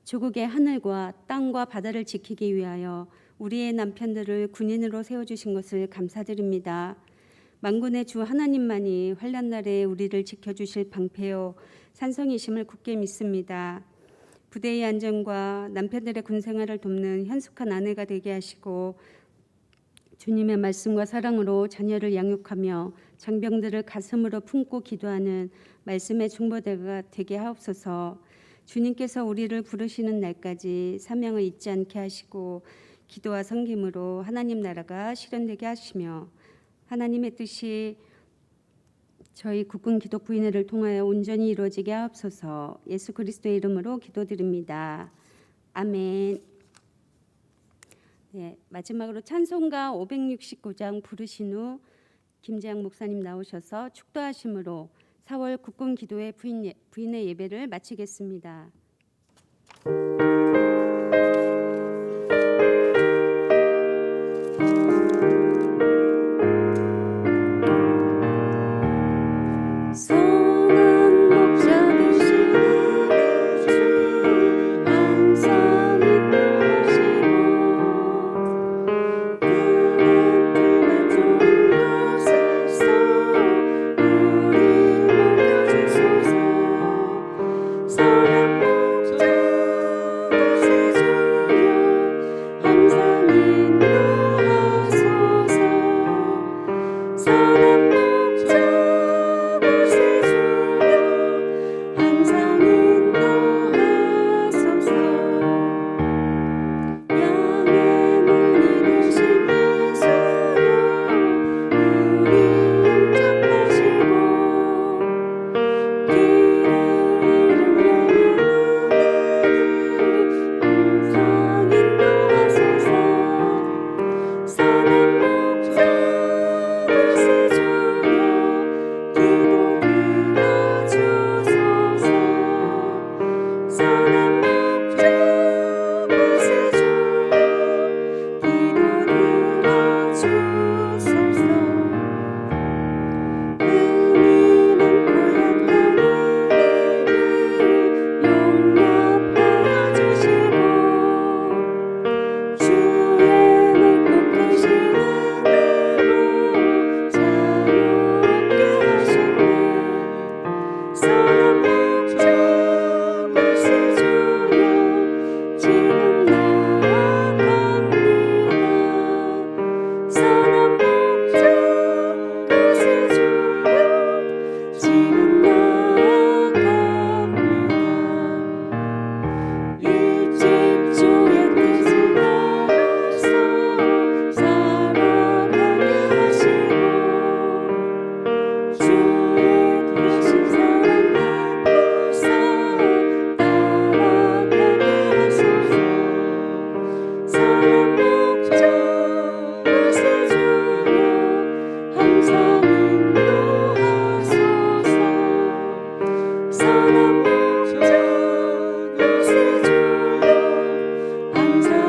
조국의 하늘과 땅과 바다를 지키기 위하여 우리의 남편들을 군인으로 세워주신 것을 감사드립니다. 만군의 주 하나님만이 환난 날에 우리를 지켜주실 방패요 산성이심을 굳게 믿습니다. 부대의 안전과 남편들의 군생활을 돕는 현숙한 아내가 되게 하시고 주님의 말씀과 사랑으로 자녀를 양육하며 장병들을 가슴으로 품고 기도하는 말씀의 중보대가 되게 하옵소서. 주님께서 우리를 부르시는 날까지 사명을 잊지 않게 하시고 기도와 섬김으로 하나님 나라가 실현되게 하시며 하나님의 뜻이 저희 국군 기독 부인회를 통하여 온전히 이루어지게 하옵소서. 예수 그리스도의 이름으로 기도드립니다. 아멘. 네, 마지막으로 찬송가 569장 부르신 후 김재양 목사님 나오셔서 축도하심으로 4월 국군 기도회 부인의 예배를 마치겠습니다. 선한 목자 되시는 주 항상 인도하시고 그는 좋은 곳에서 우리 먹여주소서. 선한 목자 되시주여 항상 인도하소서. 선한 목자 항상 인도하소서. 양의 문이 되신 예수여 우리 영접하시고 길을 잃은 영혼들 항상 인도하소서. 선한 목자 되시주여 기도 들어주소서. 선한 목자 되시주여 기도 들어주소서. 은이 많고 약한 우리를 용납하여 주시고 주의 넓고 크신 은혜로 자유롭게 하셨네. 선한 목자 되시주여 지금 나아갑니다. 선한 목자 되시주여 지금 나아갑니다. 일찍 주의 뜻을 따라서 살아가게 하시고 주의 크신 사랑 베푸사 따라가게 하소서. 선한 목자 되시주여 항상 인도하소서. 선한 목자 되시주여 항상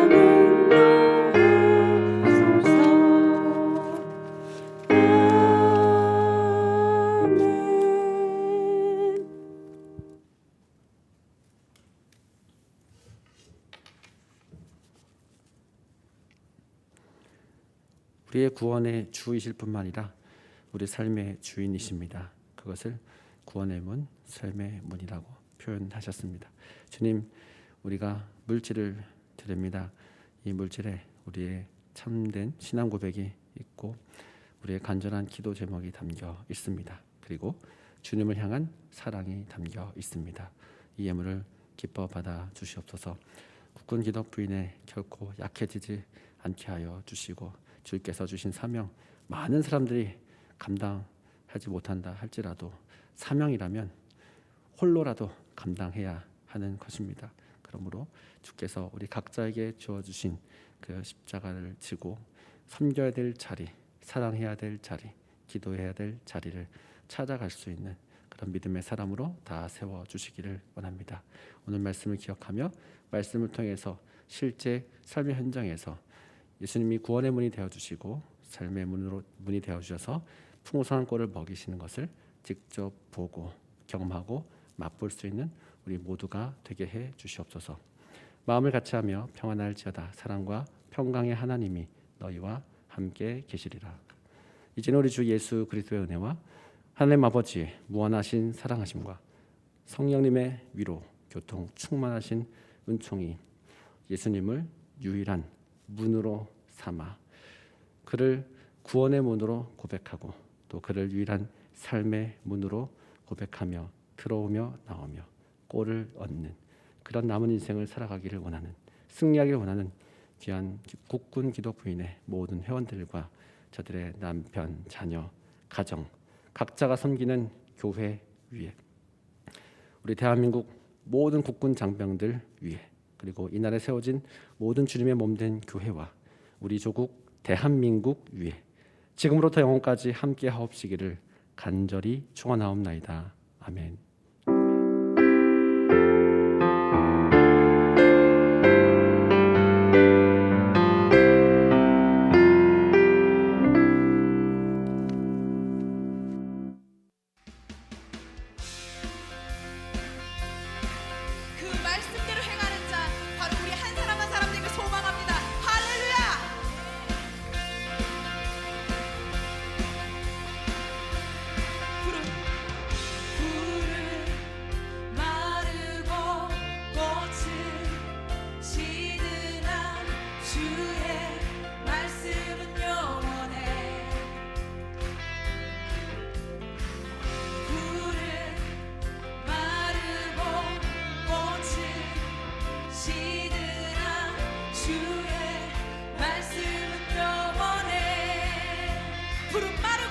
인도하소서. 아멘. 우리의 구원의 주이실 뿐만 아니라 우리 삶의 주인이십니다. 그것을 구원의 문, 삶의 문이라고 표현하셨습니다. 주님, 우리가 물질을 드립니다. 이 물질에 우리의 참된 신앙 고백이 있고 우리의 간절한 기도 제목이 담겨 있습니다. 그리고 주님을 향한 사랑이 담겨 있습니다. 이 예물을 기뻐 받아 주시옵소서. 국군 기도 부인에 결코 약해지지 않게 하여 주시고 주께서 주신 사명, 많은 사람들이 감당하지 못한다 할지라도 사명이라면 홀로라도 감당해야 하는 것입니다. 그러므로 주께서 우리 각자에게 주어주신 그 십자가를 지고 섬겨야 될 자리, 사랑해야 될 자리, 기도해야 될 자리를 찾아갈 수 있는 그런 믿음의 사람으로 다 세워주시기를 원합니다. 오늘 말씀을 기억하며 말씀을 통해서 실제 삶의 현장에서 예수님이 구원의 문이 되어주시고 삶의 문이 되어주셔서 풍성한 꼴을 먹이시는 것을 직접 보고 경험하고 맛볼 수 있는 우리 모두가 되게 해 주시옵소서. 마음을 같이하며 평안할지어다. 사랑과 평강의 하나님이 너희와 함께 계시리라. 이제는 우리 주 예수 그리스도의 은혜와 하나님 아버지의 무한하신 사랑하심과 성령님의 위로 교통 충만하신 은총이 예수님을 유일한 문으로 삼아 그를 구원의 문으로 고백하고 또 그를 유일한 삶의 문으로 고백하며 들어오며 나오며 꼴을 얻는 그런 남은 인생을 살아가기를 원하는, 승리하기를 원하는 귀한 국군 기도 부인의 모든 회원들과 저들의 남편, 자녀, 가정 각자가 섬기는 교회 위에, 우리 대한민국 모든 국군 장병들 위에, 그리고 이날에 세워진 모든 주님의 몸된 교회와 우리 조국 대한민국 위에 지금으로부터 영원까지 함께 하옵시기를 간절히 축원하옵나이다. 아멘. 그 말씀대로 행하는 자 바로 우리 한 사람 한 사람 되길 소망합니다. 할렐루야. 푸른 마르고 꽃은 시드나 주의 말씀은 영원해. 푸른 마르고 꽃은 시드나 주의 말씀은 영원해. 푸른 마르고